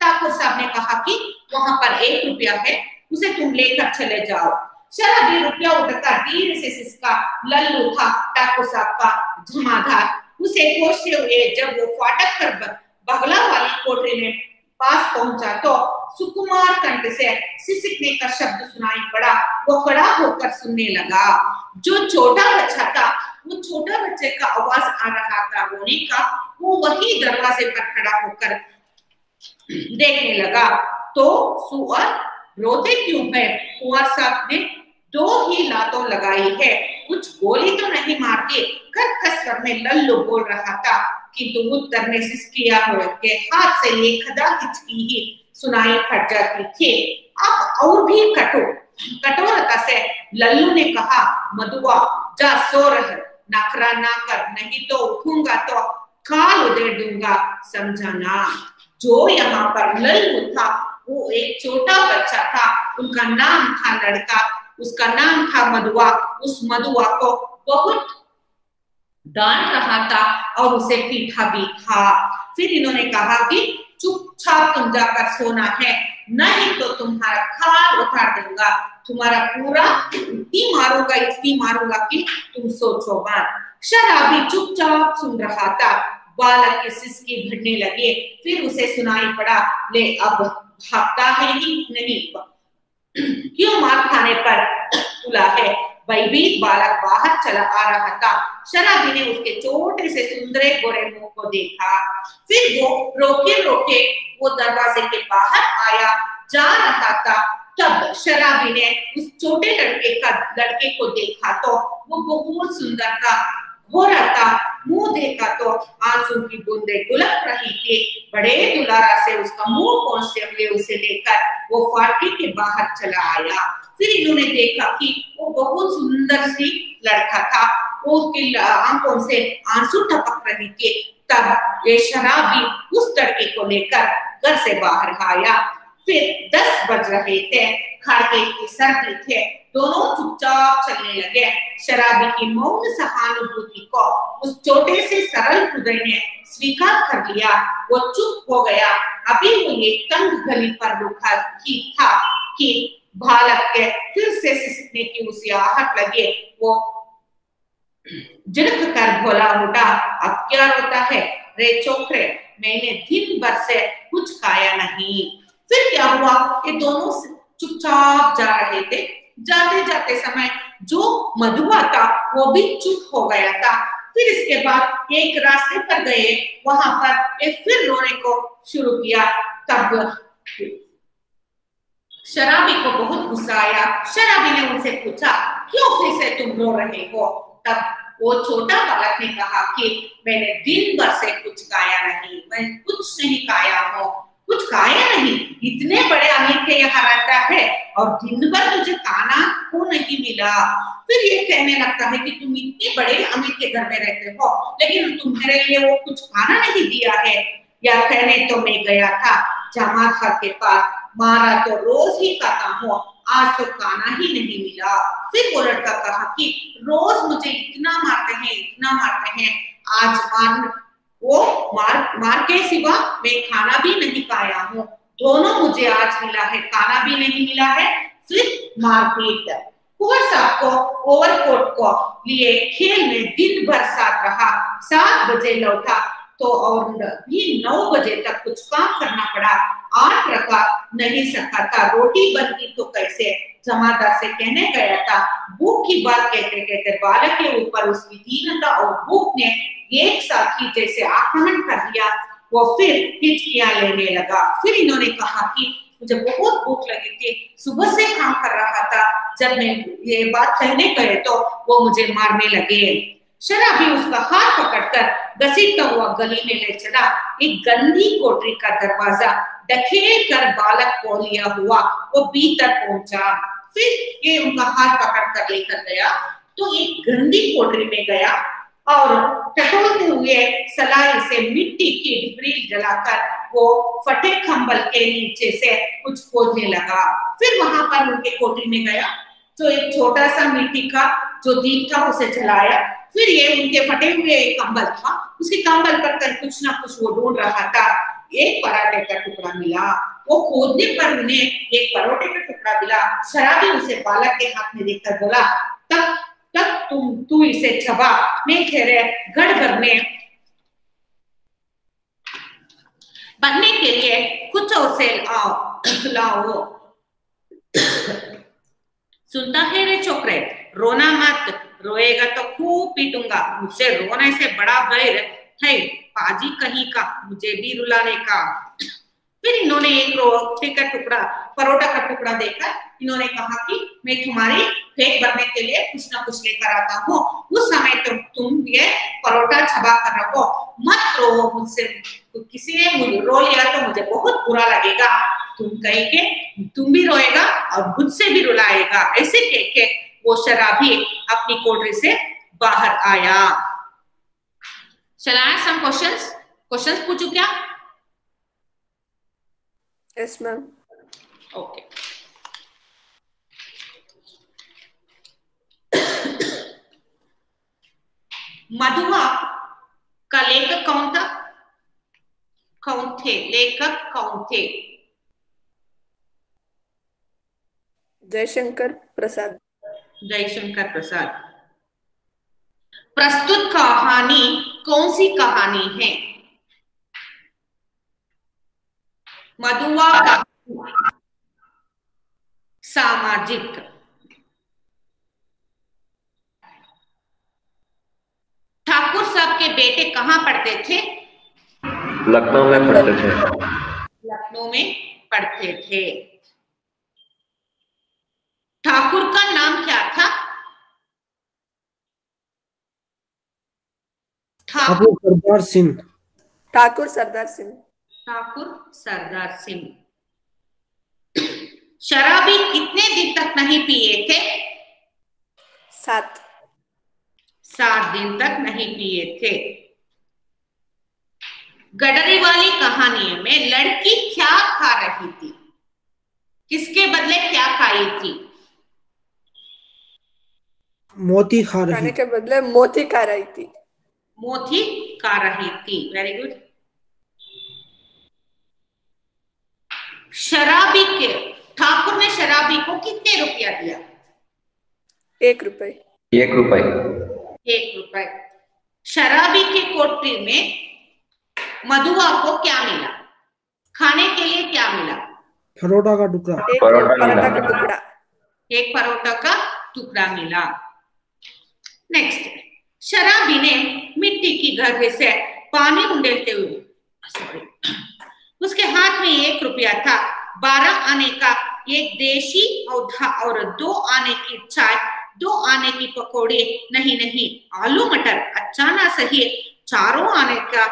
ठाकुर साहब ने कहा कि वहां पर 1 रुपया है, उसे तुम लेकर चले जाओ। शराबी रुपया उठाता धीरे से सिसका। लल्लू था ठाकुर साहब का जमादार, उसे खोजते हुए जब वो फाटक पर बगला वाली कोठरी में पास पहुंचा तो सुकुमार कंठ से सिसकने का शब्द सुनाई पड़ा। वो खड़ा होकर सुनने लगा। जो छोटा बच्चा था, वो छोटा बच्चे का आवाज आ रहा था रोने का। वो वही दरवाजे पर खड़ा होकर देखने लगा। तो सुअर रोते क्यों है? कुंवर साहब ने 2 ही लातों लगाई है, कुछ गोली तो नहीं मारती, कर्कश स्वर में लल्लू बोल रहा था। किंतु उत्तर में सिसकिया के हाथ से ये खदा हिचकी ही सुनाई पड़ जाती थी। अब और भी कठोरता से लल्लू ने कहा, मधुआ जा सो रह, नखरा ना कर, नहीं तो उठूंगा तो काल उधेड़ दूंगा, समझाना। जो यहाँ पर लल्लू था वो एक छोटा बच्चा था। उनका नाम था लड़का, उसका नाम था मधुआ। उस मधुआ को बहुत डांट रहा था और उसे पीटा भी था। फिर इन्होंने कहा कि चुपचाप तुम जाकर सोना है, नहीं तो तुम्हारा खाल उतार दूंगा, तुम्हारा पूरा इतनी मारूंगा कि तुम सोचो मत। शराबी चुपचाप सुन रहा था। बालक की सिसकी भिड़ने लगे। फिर उसे सुनाई पड़ा, ले अब भागता है ही नहीं, क्यों मार खाने पर तुला है? भयभीत बालक बाहर चला आ रहा था। शराबी ने उसके छोटे से सुंदर गोरे मुंह को देखा। फिर वो रोके रोके वो दरवाजे के बाहर आया जा रहा था। तब शराबी ने उस छोटे लड़के को देखा तो वो बहुत सुंदर था, गोरा था। मुंह देखा तो आंसू की बूंदें डुलक रही थी। बड़े दुलारा से उसका मुंह पहुंचते हुए उसे लेकर वो फाटक के बाहर चला आया। फिर इन्होंने देखा कि वो बहुत सुंदर सी लड़का था, वो उसकी आंखों से आंसू टपक रही थी। तब ये शराबी उस लड़के को लेकर घर से बाहर आया। फिर 10 बज रहे थे, खड़के की सर्दी थे, दोनों चुपचाप चलने लगे। शराबी की मौन सहानुभूति को उस छोटे से सरल हृदय ने स्वीकार कर लिया। वो चुप हो गया। अभी वो ये तंग गली पर रुका ही था कि बालक के फिर से सिसकने की उसे आहट लगे। वो झिड़क कर बोला, उठा, अब क्या रोता है रे चोकरे, मैंने दिन भर से कुछ खाया नहीं। फिर क्या हुआ? ये दोनों चुपचाप जा रहे थे। जाते जाते समय जो मधुआ था वो भी चुप हो गया था। फिर इसके बाद एक रास्ते पर गए, वहां पर एक फिर रोने को शुरू किया। तब शराबी को बहुत गुस्सा आया। शराबी ने उनसे पूछा, क्यों फिर से तुम रो रहे हो? तब वो छोटा बालक ने कहा कि मैंने दिन भर से कुछ खाया नहीं, मैं कुछ नहीं खाया हूँ, कुछ खाया नहीं। इतने बड़े अमीर के यहाँ रहता है और दिन भर तुझे खाना को नहीं मिला। फिर ये कहने लगता है कि तुम इतने बड़े अमीर के घर में रहते हो, लेकिन तुम्हारे लिए वो कुछ खाना नहीं दिया है। या कहने तो मैं गया था जमाखा के पास, मारा तो रोज ही खाता हूँ, आज तो खाना ही नहीं मिला। फिर वो लड़का कहा कि रोज मुझे इतना मारते हैं, आज मार के सिवा मैं खाना भी नहीं पाया हूँ। दोनों मुझे आज मिला है, खाना भी नहीं मिला है, फिर मारपीट। कुंवर साहब को ओवरकोट को लिए खेल में दिन भर साथ रहा। 7 बजे लौटा तो और भी 9 बजे तक कुछ काम करना पड़ा। 8 रखा नहीं सका था, रोटी बनती तो कैसे? जमादार से कहने गया था। भूख की बात कहते कहते बालक के ऊपर उसकी दीनता और भूख ने एक साथ ही जैसे आक्रमण कर दिया। वो फिर हिचकियां लेने लगा। फिर इन्होंने कहा कि मुझे बहुत भूख लगी थी, सुबह से काम कर रहा था, जब मैं ये बात कहने गए तो वो मुझे मारने लगे। शराबी उसका हाथ पकड़कर घसीटता हुआ गली में ले चला। एक गंदी कोठरी का दरवाजा ढकेल कर बालक को लिया हुआ वो भीतर पहुंचा। फिर ये उनका हाथ पकड़कर लेकर गया तो एक गंदी कोठरी में गया और टटोलते हुए सलाई से मिट्टी की डिबरी जलाकर वो फटे खंबल के नीचे से कुछ खोदने लगा। फिर वहां पर उनके कोठरी में गया तो एक छोटा सा मिट्टी का जो दीप था उसे जलाया। फिर ये उनके फटे हुए एक कंबल था, उसके कंबल पर कुछ ना कुछ वो ढूंढ रहा था। एक पराठे का टुकड़ा मिला। वो खोदने पर उन्हें एक परोठे का टुकड़ा मिला। शराबी उसे बालक के हाथ में देखकर बोला, तब तू इसे चबा, मैं तेरे गढ़ में से लाओ। सुनता है रे छोकरे, रोना मत, रोएगा तो खूब पीटूंगा। मुझसे रोने से बड़ा बैर है पाजी कहीं का, मुझे भी रुलाने का। फिर इन्होंने एक रोटी का टुकड़ा, परोठा का टुकड़ा देकर इन्होंने कहा कि मैं तुम्हारी पेट भरने के लिए कुछ ना कुछ लेकर आता हूँ, उस समय तुम ये परोठा चबा कर रखो, मत रो। मुझसे किसी ने मुझे रो लिया तो मुझे बहुत बुरा लगेगा। तुम कह के तुम भी रोएगा और मुझसे भी रुलाएगा। ऐसे कह के वो शराबी अपनी कोठरी से बाहर आया। Shall I ask some questions? Questions पूछूं क्या? Yes, ma'am. Okay. मधुआ का लेखक कौन था? कौन थे लेखक? कौन थे? जयशंकर प्रसाद। जयशंकर प्रसाद। प्रस्तुत कहानी कौन सी कहानी है? मधुआ का सामाजिक। ठाकुर साहब के बेटे कहाँ पढ़ते थे? लखनऊ में पढ़ते थे। लखनऊ में पढ़ते थे। ठाकुर का नाम क्या था? ठाकुर सरदार सिंह। ठाकुर सरदार सिंह। ठाकुर सरदार सिंह। शराबी कितने दिन तक नहीं पिए थे? 7 दिन तक नहीं पिए थे। गडरी वाली कहानी में लड़की क्या खा रही थी? किसके बदले क्या खाई थी? मोती खा रही खाने के बदले मोती खा रही थी। मोती खा रही थी। Very good. शराबी के ठाकुर ने शराबी को कितने रुपया दिया? 1 रुपए। 1 रुपए। 1 रुपए। शराबी के कोठरी में मधुआ को क्या मिला? खाने के लिए क्या मिला? परोठा का टुकड़ा। एक परोठा का टुकड़ा। एक परोठा का टुकड़ा मिला। नेक्स्ट, शराबी ने मिट्टी की घड़े से पानी उंडेलते हुए, उसके हाथ में 1 रुपया था। 12 आने का एक देशी और 2 आने की चाय, 2 आने की पकौड़ी, नहीं आलू मटर, अच्छा ना सही 4 आने का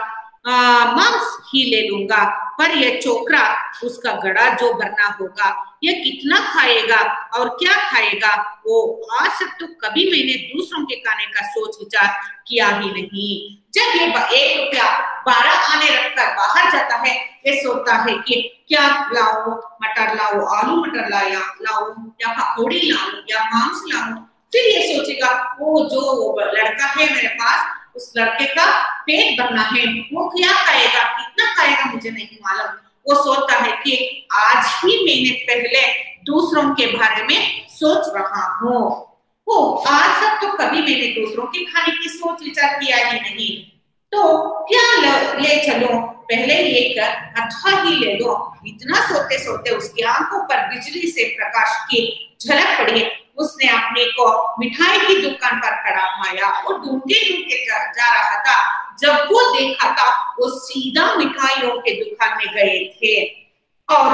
मांस ही ले लूंगा, पर यह छोकरा उसका गड़ा जो भरना होगा, यह कितना खाएगा और क्या खाएगा? वो आज तक तो कभी मैंने दूसरों के खाने का सोच विचार किया ही नहीं। जब ये 1 रुपया 12 आने रखकर बाहर जाता है, ये सोचता है कि क्या लाऊं, मटर लाऊं, आलू मटर लाऊं या पकौड़ी लाऊं या मांस लाऊं। फिर ये सोचेगा वो जो लड़का है मेरे पास, उस लड़के का पेट भरना है, वो क्या खाएगा, कितना खाएगा मुझे नहीं मालूम। वो सोचता है कि आज ही मैंने पहले दूसरों के बारे में सोच रहा हूँ। वो आज तक तो कभी मैंने दूसरों के खाने की सोच विचार किया ही नहीं, तो क्या ले चलो, पहले एक अथवा ही ले लो। इतना सोते सोते उसकी आंखों पर बिजली से प्रकाश की झलक पड़ी। उसने अपने को मिठाई की दुकान पर खड़ा पाया। वो ढूंढते जा रहा था। जब वो देखा था, वो सीधा मिठाइयों के दुकान में गए थे और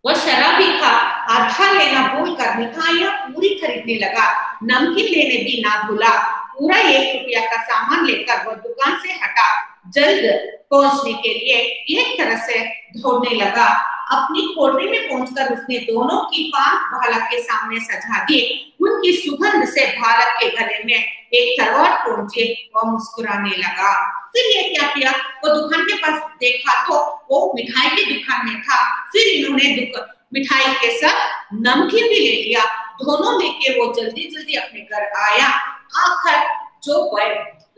वो शराबी का आधा लेना भूलकर मिठाइयां पूरी खरीदने लगा। नमकीन लेने भी ना भूला। पूरा 1 रुपया का सामान लेकर वो दुकान से हटा। जल्द पहुंचने के लिए एक तरह से दौड़ने लगा। अपनी कोठरी में पहुंचकर उसने दोनों की पांख बालक के सामने सजा दी। उनकी सुगंध से बालक के गले में एक तरवार पहुंचे। वह मुस्कुराने लगा। फिर ये क्या किया, वो दुकान के पास देखा तो वो मिठाई की दुकान में था। फिर इन्होंने मिठाई के साथ नमकीन भी ले लिया। दोनों लेके वो जल्दी जल्दी अपने घर आया। आखिर जो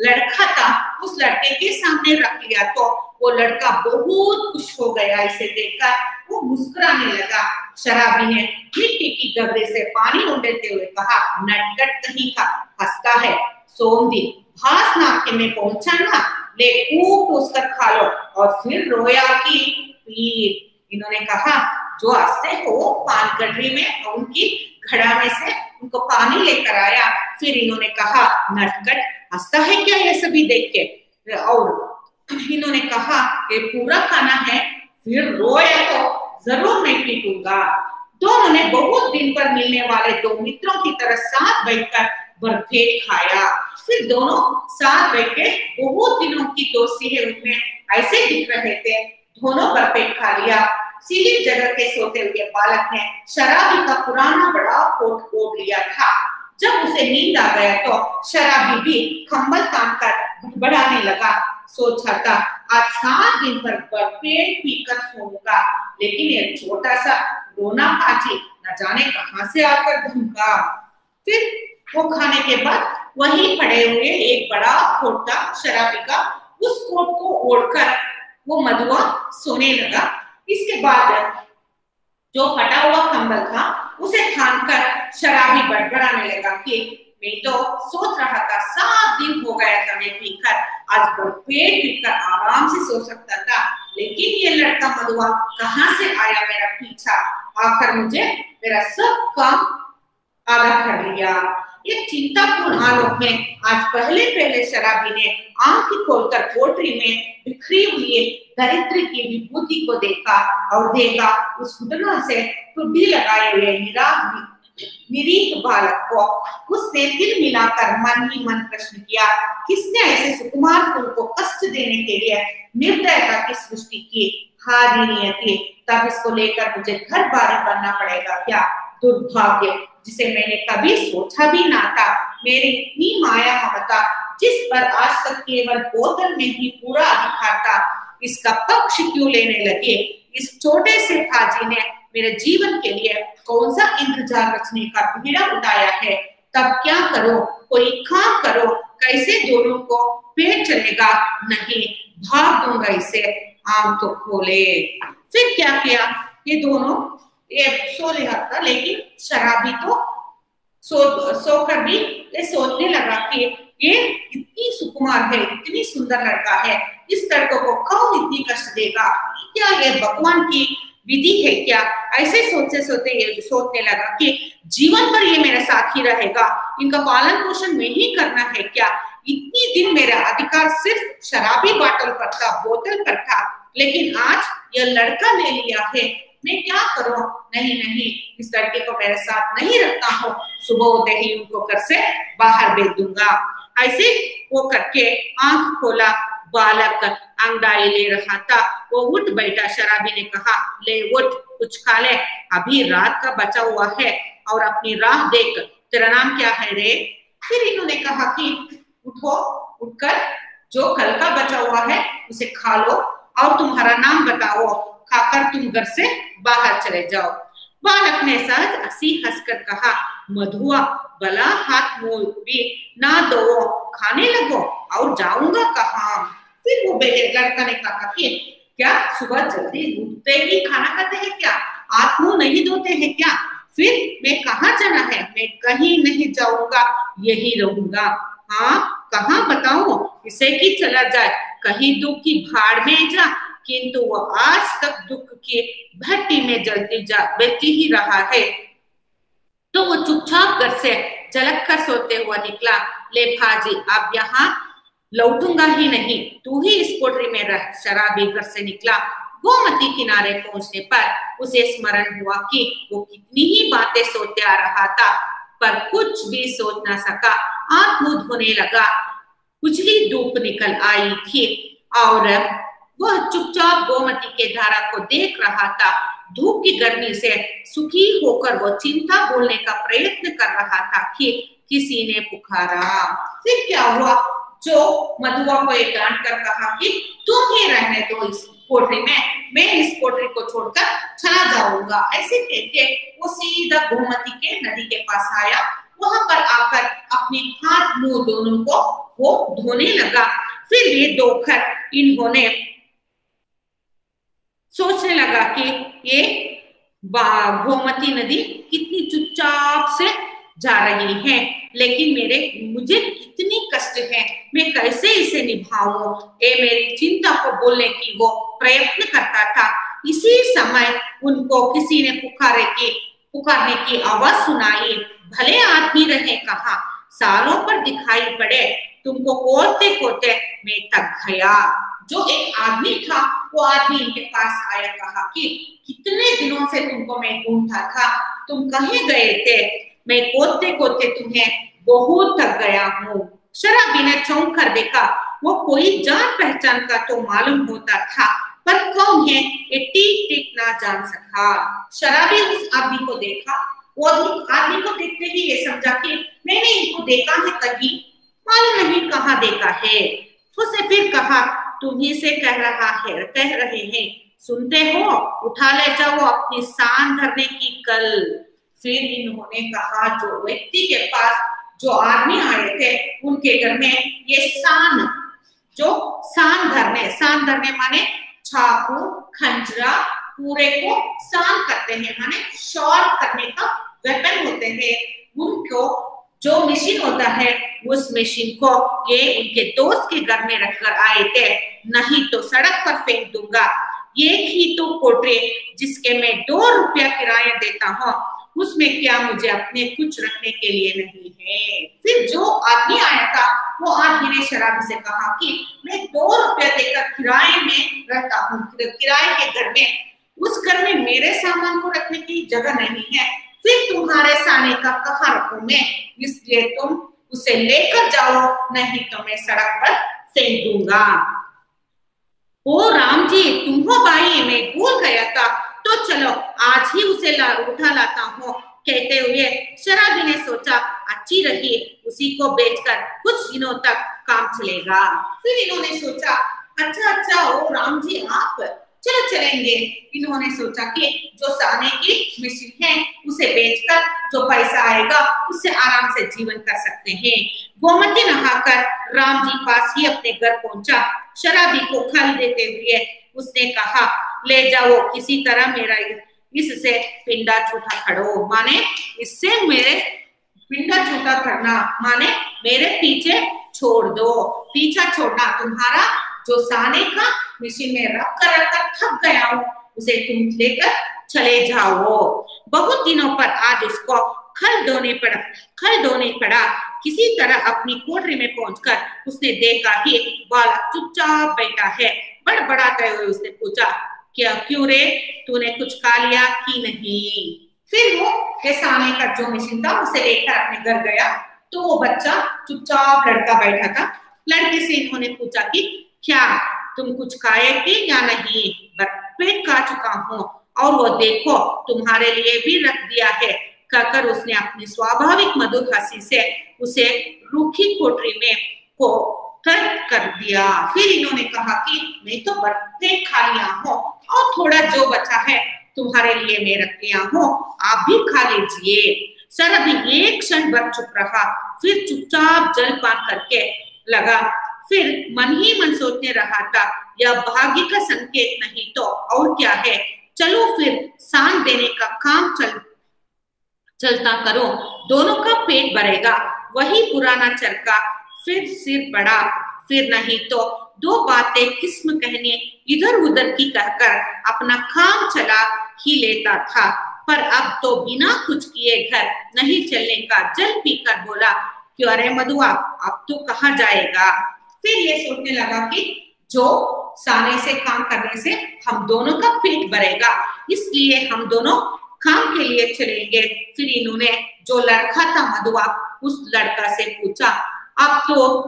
लड़का था उस लड़के के सामने रख लिया तो वो लड़का बहुत खुश हो गया। इसे देखकर वो मुस्कुराने लगा। शराबी ने मिट्टी की गगरे से पानी उंडेलते हुए कहा, नटखट कहीं का, हंसता है, सोमदी भास नाके में पहुंचा ना, ले खूब उसका खा लो। और फिर रोया कि पीठ। इन्होंने कहा जो आस्ते हो पान गडरी में और उनकी घड़ा में से उनको पानी लेकर आया। फिर इन्होंने कहा नटखट हंसता है क्या ये सभी देख के, और इन्होंने कहा ये पूरा खाना है, फिर रोया तो जरूर मैं पीटूंगा। दोनों ने बहुत दिन पर मिलने वाले दो मित्रों की तरह साथ बैठकर भरपेट खाया। फिर दोनों साथ बैठ के बहुत दिनों की दोस्ती है उनमें ऐसे दिख रहे थे। दोनों भरपेट खा लिया। सीधी जगह के सोते हुए बालक ने शराबी का पुराना बड़ा कोट ओढ़ लिया था। जब उसे नींद आ गया तो शराबी भी कंबल तान कर बढ़ाने लगा। सोचा था आज 7 दिन पर भरपेट पीकर सोऊंगा, लेकिन ये छोटा सा रोना पाजी न जाने कहां से आकर धमका। फिर वो खाने के बाद वहीं पड़े हुए एक बड़ा कोट था शराबी का, उस कोट को ओढ़कर वो मधुआ सोने लगा। इसके बाद जो फटा हुआ कंबल था उसे थामकर शराबी बड़बड़ाने लगा कि मैं तो सोच रहा था 7 दिन हो गया था मैं पीकर, आज भरपेट पीकर आराम से सो सकता था, लेकिन ये लड़का मधुआ कहां से आया मेरा पीछा, आकर मुझे मेरा सब काम आधा कर लिया। ये चिंतापूर्ण हालत में आज पहले शराबी ने आंख खोलकर कोठरी में बिखरी हुई दरिद्र की विभूति को देखा और देखा उस घुटनों से टुड्डी लगाए हुए निरीह बालक को। उसने दिल मिलाकर मन ही मन प्रश्न किया, किसने ऐसे सुकुमार फूल को कष्ट देने के लिए निर्दयता की सृष्टि की? हारी नियति, तब इसको लेकर मुझे घर बारी बनना पड़ेगा क्या? दुर्भाग्य जिसे मैंने कभी सोचा भी ना था। मेरी इतनी माया ममता जिस पर आज तक केवल बोतल में ही पूरा अधिकार था, इसका पक्ष क्यों लेने लगे? इस छोटे से फाजी ने मेरे जीवन के लिए कौन सा इंतजार रचने का बीड़ा उठाया है? तब क्या करो, कोई काम करो, कैसे दोनों को पेट चलेगा? नहीं, भाग दूंगा इसे, आंख तो खोले। फिर क्या किया, ये दोनों ये सो रहा था, लेकिन शराबी तो सोकर भी ये सोचने लगा कि ये इतनी सुकुमार है, इतनी सुंदर लड़का है, इस लड़कों को कौन इतनी कष्ट देगा? क्या ये भगवान की विधि है क्या? ऐसे सोचते सोचते ये सोचने लगा कि जीवन भर ये मेरे साथ ही रहेगा, इनका पालन पोषण में ही करना है क्या? इतनी दिन मेरा अधिकार सिर्फ शराबी बोतल पर था, लेकिन आज यह लड़का ले लिया है, मैं क्या करूं? नहीं, इस लड़के को मेरे साथ नहीं रखता हूं, सुबह होते ही उनको घर से बाहर भेज दूंगा। ऐसे वो करके आंख खोला, बालक अंगड़ाई ले रहा था, वो उठ बैठा। शराबी ने कहा, ले उठ, कुछ खा ले, अभी रात का बचा हुआ है और अपनी राह देख, तेरा नाम क्या है रे? फिर इन्होंने कहा कि उठो, उठकर जो कल का बचा हुआ है उसे खा लो और तुम्हारा नाम बताओ, खाकर तुम घर से बाहर चले जाओ। बालक ने सहज हंसी हंसकर कहा, मधुआ भला हाथ मुंह भी ना दो, खाने लगो और जाऊंगा कहाँ? फिर वो लड़का ने कहा कि क्या सुबह जल्दी उठते ही खाना खाते हैं क्या? हाथ मुंह नहीं धोते हैं क्या? फिर मैं कहाँ जाना है? मैं कहीं नहीं जाऊंगा, यही रहूंगा। हाँ, कहाँ बताऊं? इसे कि चला जाए, कहीं दुख की भाड़ में जा, किंतु वो आज तक दुख की भट्टी में जलती ही रहा है। तो वो चुपचाप घर से झलक कर सोते हुआ निकला। ले फाजी, अब यहाँ लौटूंगा ही नहीं, तू ही इस कोठरी में रह। शराबी घर से निकला। गोमती किनारे पहुंचने पर उसे स्मरण हुआ कि वो कितनी ही बातें सोचते आ रहा था, पर कुछ भी सोच ना सका। आंख मुंह धोने लगा, उजली धूप निकल आई थी और वह चुपचाप गोमती के धारा को देख रहा था। धूप की गर्मी से सुखी होकर वो चिंता बोलने का प्रयत्न कर रहा था कि किसी ने पुकारा। फिर क्या हुआ, जो मधुआ को एक डांट कर कहा कि तुम ही रहने दो इस कोठरी में, मैं इस कोठरी को छोड़कर चला जाऊंगा। ऐसे कहते वो सीधा गोमती के नदी के पास आया। वहां पर आकर अपने हाथ मुंह दोनों को वो धोने लगा। फिर ये धोकर इन्होंने सोचने लगा कि ये गोमती नदी कितनी चुपचाप से जा रही है, लेकिन मुझे कितनी कष्ट है, मैं कैसे इसे निभाऊं? ये मेरी चिंता को बोलने की वो प्रयत्न करता था। इसी समय उनको किसी ने पुकारने की आवाज सुनाई। भले आदमी रहे कहा, सालों पर दिखाई पड़े, तुमको कोरते कोरते मैं थक गया। जो एक आदमी था वो आदमी इनके पास आया, कहा कि कितने दिनों से तुमको मैं ढूंढता था, तुम कहीं गए थे? मैं कोरते कोरते तुम्हें बहुत थक गया हूँ। शराबी ने चौंक कर देखा, वो कोई जान पहचान का तो मालूम होता था, पर कौन है ये ठीक ठीक ना जान सका। शराबी उस आदमी को देखा, वो आदमी को देखते ही ये समझा कि मैंने इनको देखा है कहीं, मालूम नहीं कहाँ देखा है। उसने फिर कहा, तुम्ही से कह रहे हैं, सुनते हो? उठा ले जाओ अपनी सान धरने की कल। फिर इन्होंने कहा, जो व्यक्ति के पास जो आदमी आए थे उनके घर में ये सान धरने माने चाकू खंजरा पूरे को सान करते हैं, माने शॉर्ट करने का वेपन होते हैं। उनको जो मशीन होता है उस मशीन को ये उनके दोस्त के घर में रखकर आए थे, नहीं तो सड़क पर फेंक दूंगा। एक ही तो कोठरी जिसके मैं 2 रुपया किराया देता हूँ, उसमें क्या मुझे अपने कुछ रखने के लिए नहीं है। फिर जो आदमी आया था वो आदमी ने शराबी से कहा कि मैं 2 रुपया देकर किराए में रहता हूँ, किराए के घर में, उस घर में मेरे सामान को रखने की जगह नहीं है, फिर तुम्हारे साने का कहाँ रखूं मैं, इसलिए तुम उसे लेकर जाओ, नहीं तो मैं सड़क पर फेंक दूंगा। ओ राम जी, तुम हो भाई, मैं भूल गया था, तो चलो आज ही उसे उठा लाता हूँ। कहते हुए शराबी ने सोचा, अच्छी रही, उसी को बेचकर कुछ दिनों तक काम चलेगा। फिर इन्होंने सोचा, अच्छा ओ राम जी आप, चलो चलेंगे। इन्होंने सोचा कि जो साने की मशीन है उसे बेचकर जो पैसा आएगा उससे आराम से जीवन कर सकते हैं। गोमती नहाकर राम जी पास ही अपने घर पहुंचा। शराबी को खल देते हुए उसने कहा, ले जाओ किसी तरह मेरा इससे पिंडा छूटा करो, माने इससे मेरे पिंडा छूटा करना, माने मेरे पीछे छोड़ दो। पीछा छोड़ना, तुम्हारा जो साने का मशीन में रख कर थक गया हूँ, उसे तुम लेकर चले जाओ। बहुत दिनों पर आज उसको खल ढोने पड़ा। किसी तरह अपनी कोठरी में पहुंचकर उसने देखा कि बालक चुपचाप बैठा है। बड़बड़ाते हुए उसने पूछा, क्या क्यों रे, तूने कुछ खा लिया कि नहीं? फिर वो साने का जो मशीन था उसे लेकर अपने घर गया, तो वो बच्चा चुपचाप लड़का बैठा था। लड़के से इन्होंने पूछा कि क्या तुम कुछ खाए थे या नहीं? पेट खा चुका हूँ, और वो देखो तुम्हारे लिए भी रख दिया है, कहकर उसने अपनी स्वाभाविक मधुर हंसी से उसे रूखी कोठरी में को कर दिया। फिर इन्होंने कहा कि मैं तो पेट खा लिया हूँ, और थोड़ा जो बचा है तुम्हारे लिए मैं रख लिया हूँ, आप भी खा लीजिए। शराबी एक क्षण भर चुप रहा, फिर चुपचाप जलपान करके लगा। फिर मन ही मन सोचने रहा था, यह भाग्य का संकेत नहीं तो और क्या है, चलो फिर सान देने का काम चलता करो, दोनों का पेट भरेगा। वही पुराना चरखा फिर सिर पड़ा, फिर नहीं तो 2 बातें किस्म कहने इधर उधर की कहकर अपना काम चला ही लेता था। पर अब तो बिना कुछ किए घर नहीं चलने का जल पीकर बोला, क्यों अरे मधुआ, अब तो कहाँ जाएगा? फिर ये सोचने लगा कि जो साने से काम करने से हम दोनों का पेट भरेगा, इसलिए हम दोनों काम के लिए चलेंगे। फिर इन्होंने जो लड़का था मधुआ, उस लड़का से पूछा, अब तो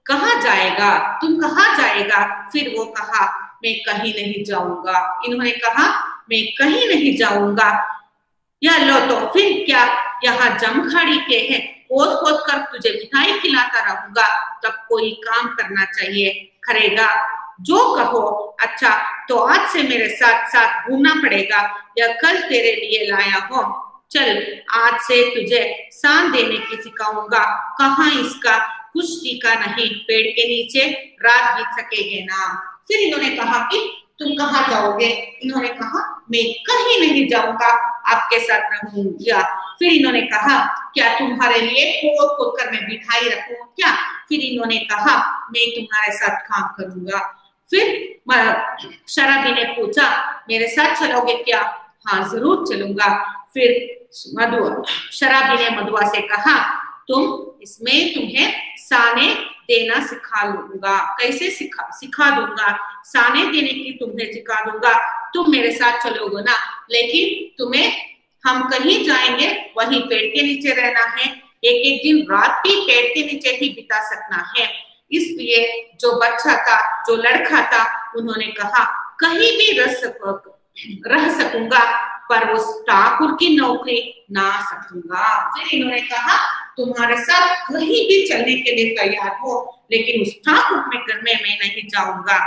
कहाँ जाएगा, तुम कहाँ जाएगा? फिर वो कहा, मैं कहीं नहीं जाऊंगा। इन्होंने कहा, मैं कहीं नहीं जाऊंगा। या लो तो फिर क्या, यहाँ जमखाड़ी के हैं, खोद खोद कर तुझे मिठाई खिलाता रहूंगा, तब कोई काम करना चाहिए, करेगा जो कहो। अच्छा तो आज से मेरे साथ साथ घूमना पड़ेगा, या कल तेरे लिए लाया हो, चल आज से तुझे सान देने की सिखाऊंगा। कहाँ इसका कुछ टीका नहीं, पेड़ के नीचे रात बीत सकेगे ना। फिर इन्होंने कहा कि तुम कहाँ जाओगे? इन्होंने कहा, मैं कहीं नहीं जाऊंगा, आपके साथ रहूंगा। फिर इन्होंने कहा, क्या तुम्हारे लिए खोद खोद कर मैं मिठाई रखूं क्या? फिर इन्होंने कहा, मैं तुम्हारे साथ काम करूंगा। फिर शराबी ने पूछा, मेरे साथ चलोगे क्या? हाँ जरूर चलूंगा। फिर शराबी ने मधुआ से कहा, इसमें तुम्हें साने देना सिखा लूंगा। कैसे सिखा दूंगा? साने देने की तुम्हें सिखा दूंगा। तुम मेरे साथ चलोगे ना, लेकिन तुम्हें हम कहीं जाएंगे वहीं पेड़ के नीचे रहना है, एक एक दिन रात भी पेड़ के नीचे ही बिता सकना है। इसलिए जो बच्चा था, जो लड़का था, उन्होंने कहा कहीं भी रह सकूंगा, पर उस ठाकुर की नौकरी ना सकूंगा। फिर इन्होंने कहा तुम्हारे साथ कहीं भी चलने के लिए तैयार हो, लेकिन उस ठाकुर में घर में मैं नहीं जाऊंगा।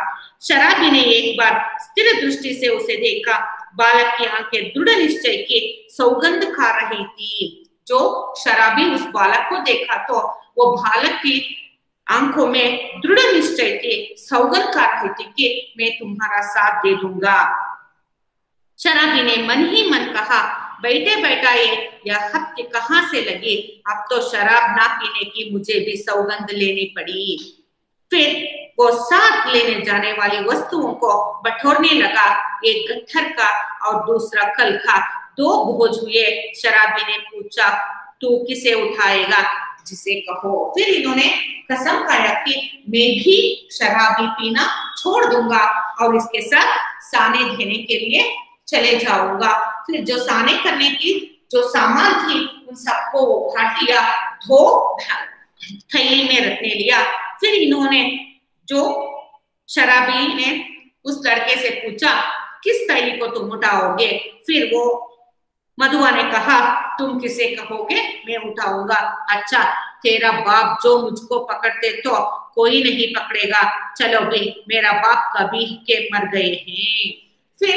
शराबी ने एक बार स्थिर दृष्टि से उसे देखा। बालक की आंखें दृढ़ निश्चय की सौगंध खा रही थी। जो शराबी उस बालक को देखा तो वो बालक की आंखों में दृढ़ निश्चय थी, सौगंध खा रही थी कि मैं तुम्हारा साथ दे दूंगा। शराबी ने मन ही मन कहा, बैठे बैठाए यह हद कहां से लगी, अब तो शराब ना पीने की मुझे भी सौगंध लेनी पड़ी। फिर वो साथ लेने जाने वाली वस्तुओं को बटोरने लगा, एक गट्ठर का और दूसरा कल का। 2 बोझ हुए। शराबी ने पूछा, तू किसे उठाएगा? जिसे कहो। फिर इन्होंने कसम खाया कि मैं भी शराबी पीना छोड़ दूंगा और इसके साथ साने देने के लिए चले जाऊंगा। फिर जो साने करने की जो सामान थी उन सबको उठा लिया, धो थैली में रखने लिया। फिर इन्होंने, जो शराबी ने उस लड़के से पूछा, किस थैली को तुम उठाओगे? फिर वो मधुआ ने कहा, तुम किसे कहोगे मैं उठाऊंगा। अच्छा, तेरा बाप जो मुझको पकड़ते तो कोई नहीं पकड़ेगा। चलो भाई, मेरा बाप कभी के मर गए हैं। फिर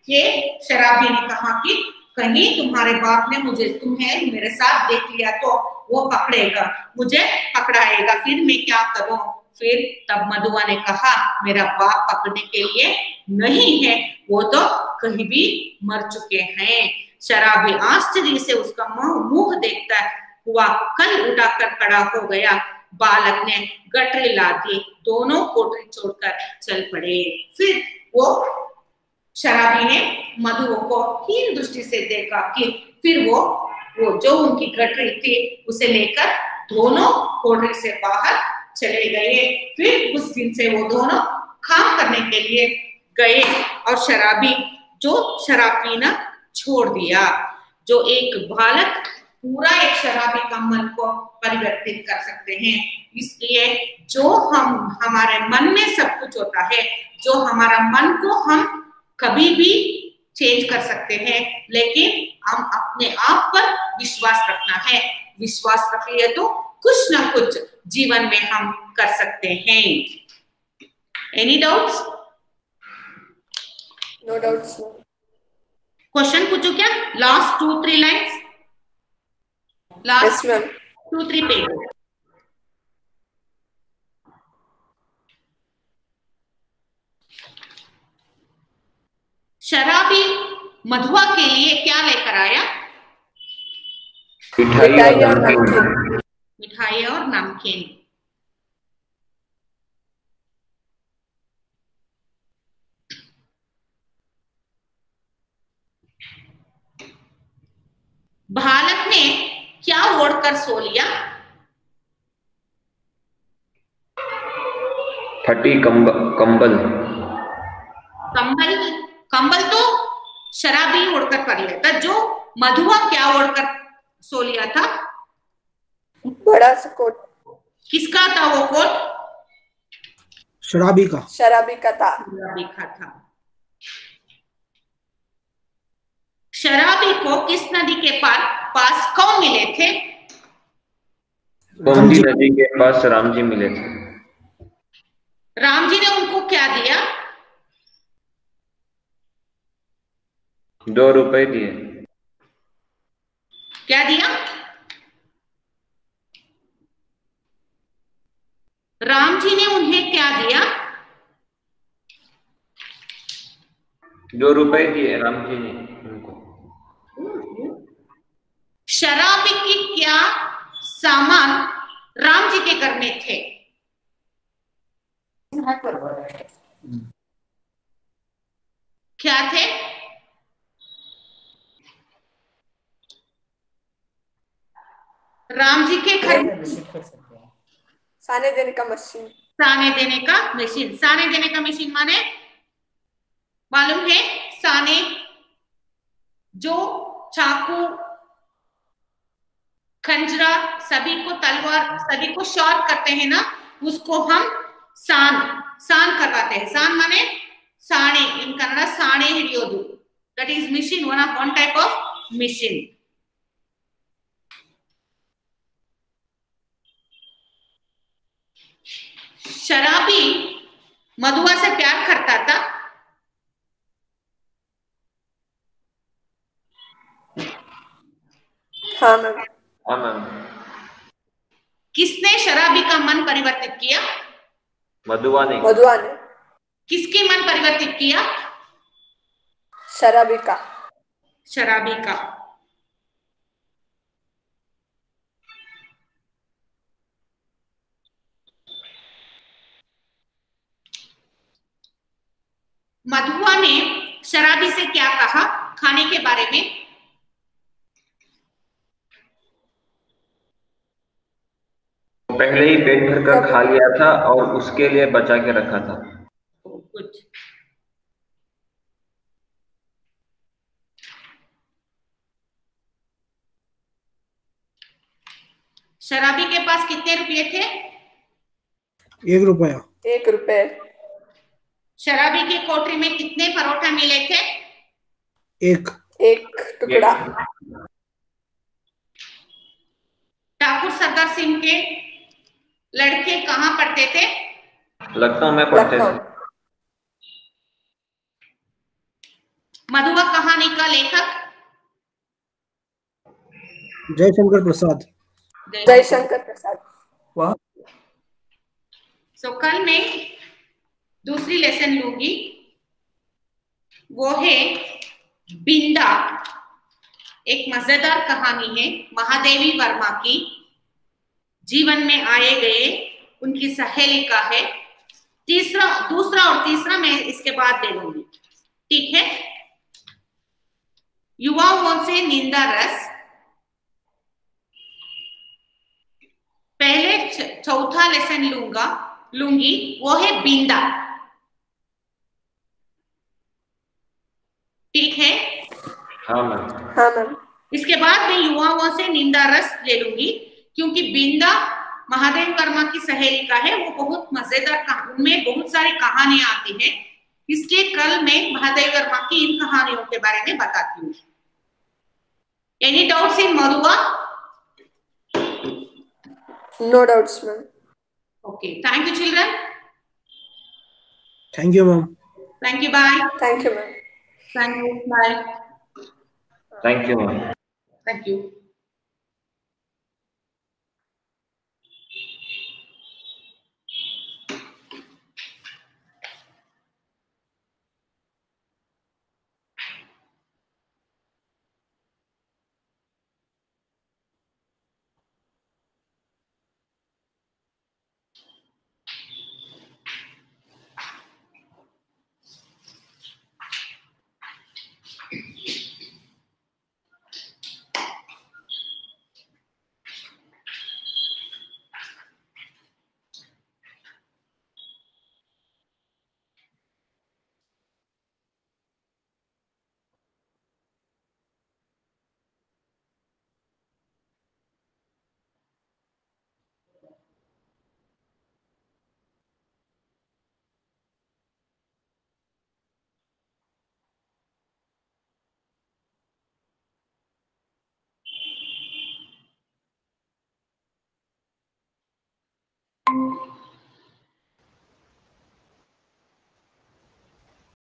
ये शराबी ने कहा कि कहीं तुम्हारे बाप ने तुम्हें मेरे साथ देख लिया तो वो पकड़ेगा, मुझे पकड़ाएगा, फिर मैं क्या करूं? फिर तब मधुआ ने कहा, मेरा बाप पकड़ने के लिए नहीं है, वो तो कहीं भी मर चुके हैं। शराबी आश्चर्य से उसका मुंह देखता हुआ कल उठाकर खड़ा हो गया। बालक ने गटरी ला दी, दोनों कोठरी छोड़कर चल पड़े। फिर वो शराबी ने मधुओं को हीन दृष्टि से देखा कि फिर वो जो उनकी गटरी थी उसे लेकर दोनों कोठरी से बाहर चले गए। फिर उस दिन से वो दोनों काम करने के लिए गए और शराबी जो शराब पीना छोड़ दिया। जो एक बालक पूरा एक शराबी का मन को परिवर्तित कर सकते हैं। इसलिए जो हमारे मन में सब कुछ होता है, जो हमारा मन को हम कभी भी चेंज कर सकते हैं, लेकिन हम अपने आप पर विश्वास रखना है। विश्वास रख लिए तो कुछ ना कुछ जीवन में हम कर सकते हैं। Any doubts? No doubts. Question पूछो क्या? Last 2-3 lines, last 2-3 page. शराबी मधुआ के लिए क्या लेकर आया? मिठाई और नमकीन। बालक ने क्या ओढ़कर सो लिया? फटी कंबल। कंबल तो शराबी ओढ़कर कर लिया था। जो मधुआ क्या ओढ़कर सो लिया था? बड़ा सा कोट। किसका था वो कोट? शराबी का। शराबी का था। शराबी का था। शराबी को किस नदी के पास कौन मिले थे? गोमती नदी के पास राम जी मिले थे। राम जी ने उनको क्या दिया? 2 रुपए दिए। क्या दिया? राम जी ने उन्हें क्या दिया? 2 रुपए दिए राम जी ने उनको। शराबी की क्या सामान राम जी के घर में थे? क्या थे? राम जी के घर साने देने का मशीन। साने देने का मशीन। साने देने का मशीन माने मालूम है? साने जो चाकू, खंजरा, सभी को तलवार, सभी को शॉर्ट करते हैं ना, उसको हम सान करवाते हैं। सान माने साणे, इन Kannada साणे हिडियोदु, that is machine, one type of machine. शराबी मधुआ से प्यार करता था। हाँ मैम। हाँ मैम। किसने शराबी का मन परिवर्तित किया? मधुआ ने। मधुआ ने। किसके मन परिवर्तित किया? शराबी का। शराबी का। मधुआ ने शराबी से क्या कहा खाने के बारे में? पहले ही पेट भर कर खा लिया था और उसके लिए बचा के रखा था। कुछ शराबी के पास कितने रुपये थे? 1 रुपया। 1 रुपए। शराबी की कोठरी में कितने परोठा मिले थे? 1 टुकड़ा। ठाकुर सरदार सिंह के लड़के कहाँ पढ़ते थे? लखनऊ में पढ़ते थे। मधुआ कहानी का लेखक? जयशंकर प्रसाद। जयशंकर प्रसाद। सो कल मैं दूसरी लेसन लूंगी, वो है बिंदा। एक मजेदार कहानी है महादेवी वर्मा की, जीवन में आए गए उनकी सहेली का है। दूसरा और तीसरा मैं इसके बाद दे दूंगी, ठीक है? युवाओं से निंदा रस। पहले चौथा लेसन लूंगी, वो है बिंदा, ठीक है? हाँ मैम। हाँ मैम। इसके बाद मैं युवाओं से निंदा रस ले लूंगी, क्योंकि बिंदा महादेव वर्मा की सहेली का है। वो बहुत मजेदार, उनमें बहुत सारी कहानियां आती हैं, इसलिए कल मैं महादेव वर्मा की इन कहानियों के बारे में बताती हूँ। Any doubts in Madhua? No doubts ma'am. Okay, thank you children. Thank you ma'am. Thank you, bye. Thank you ma'am. Thank you, bye. Thank you ma'am. Thank you.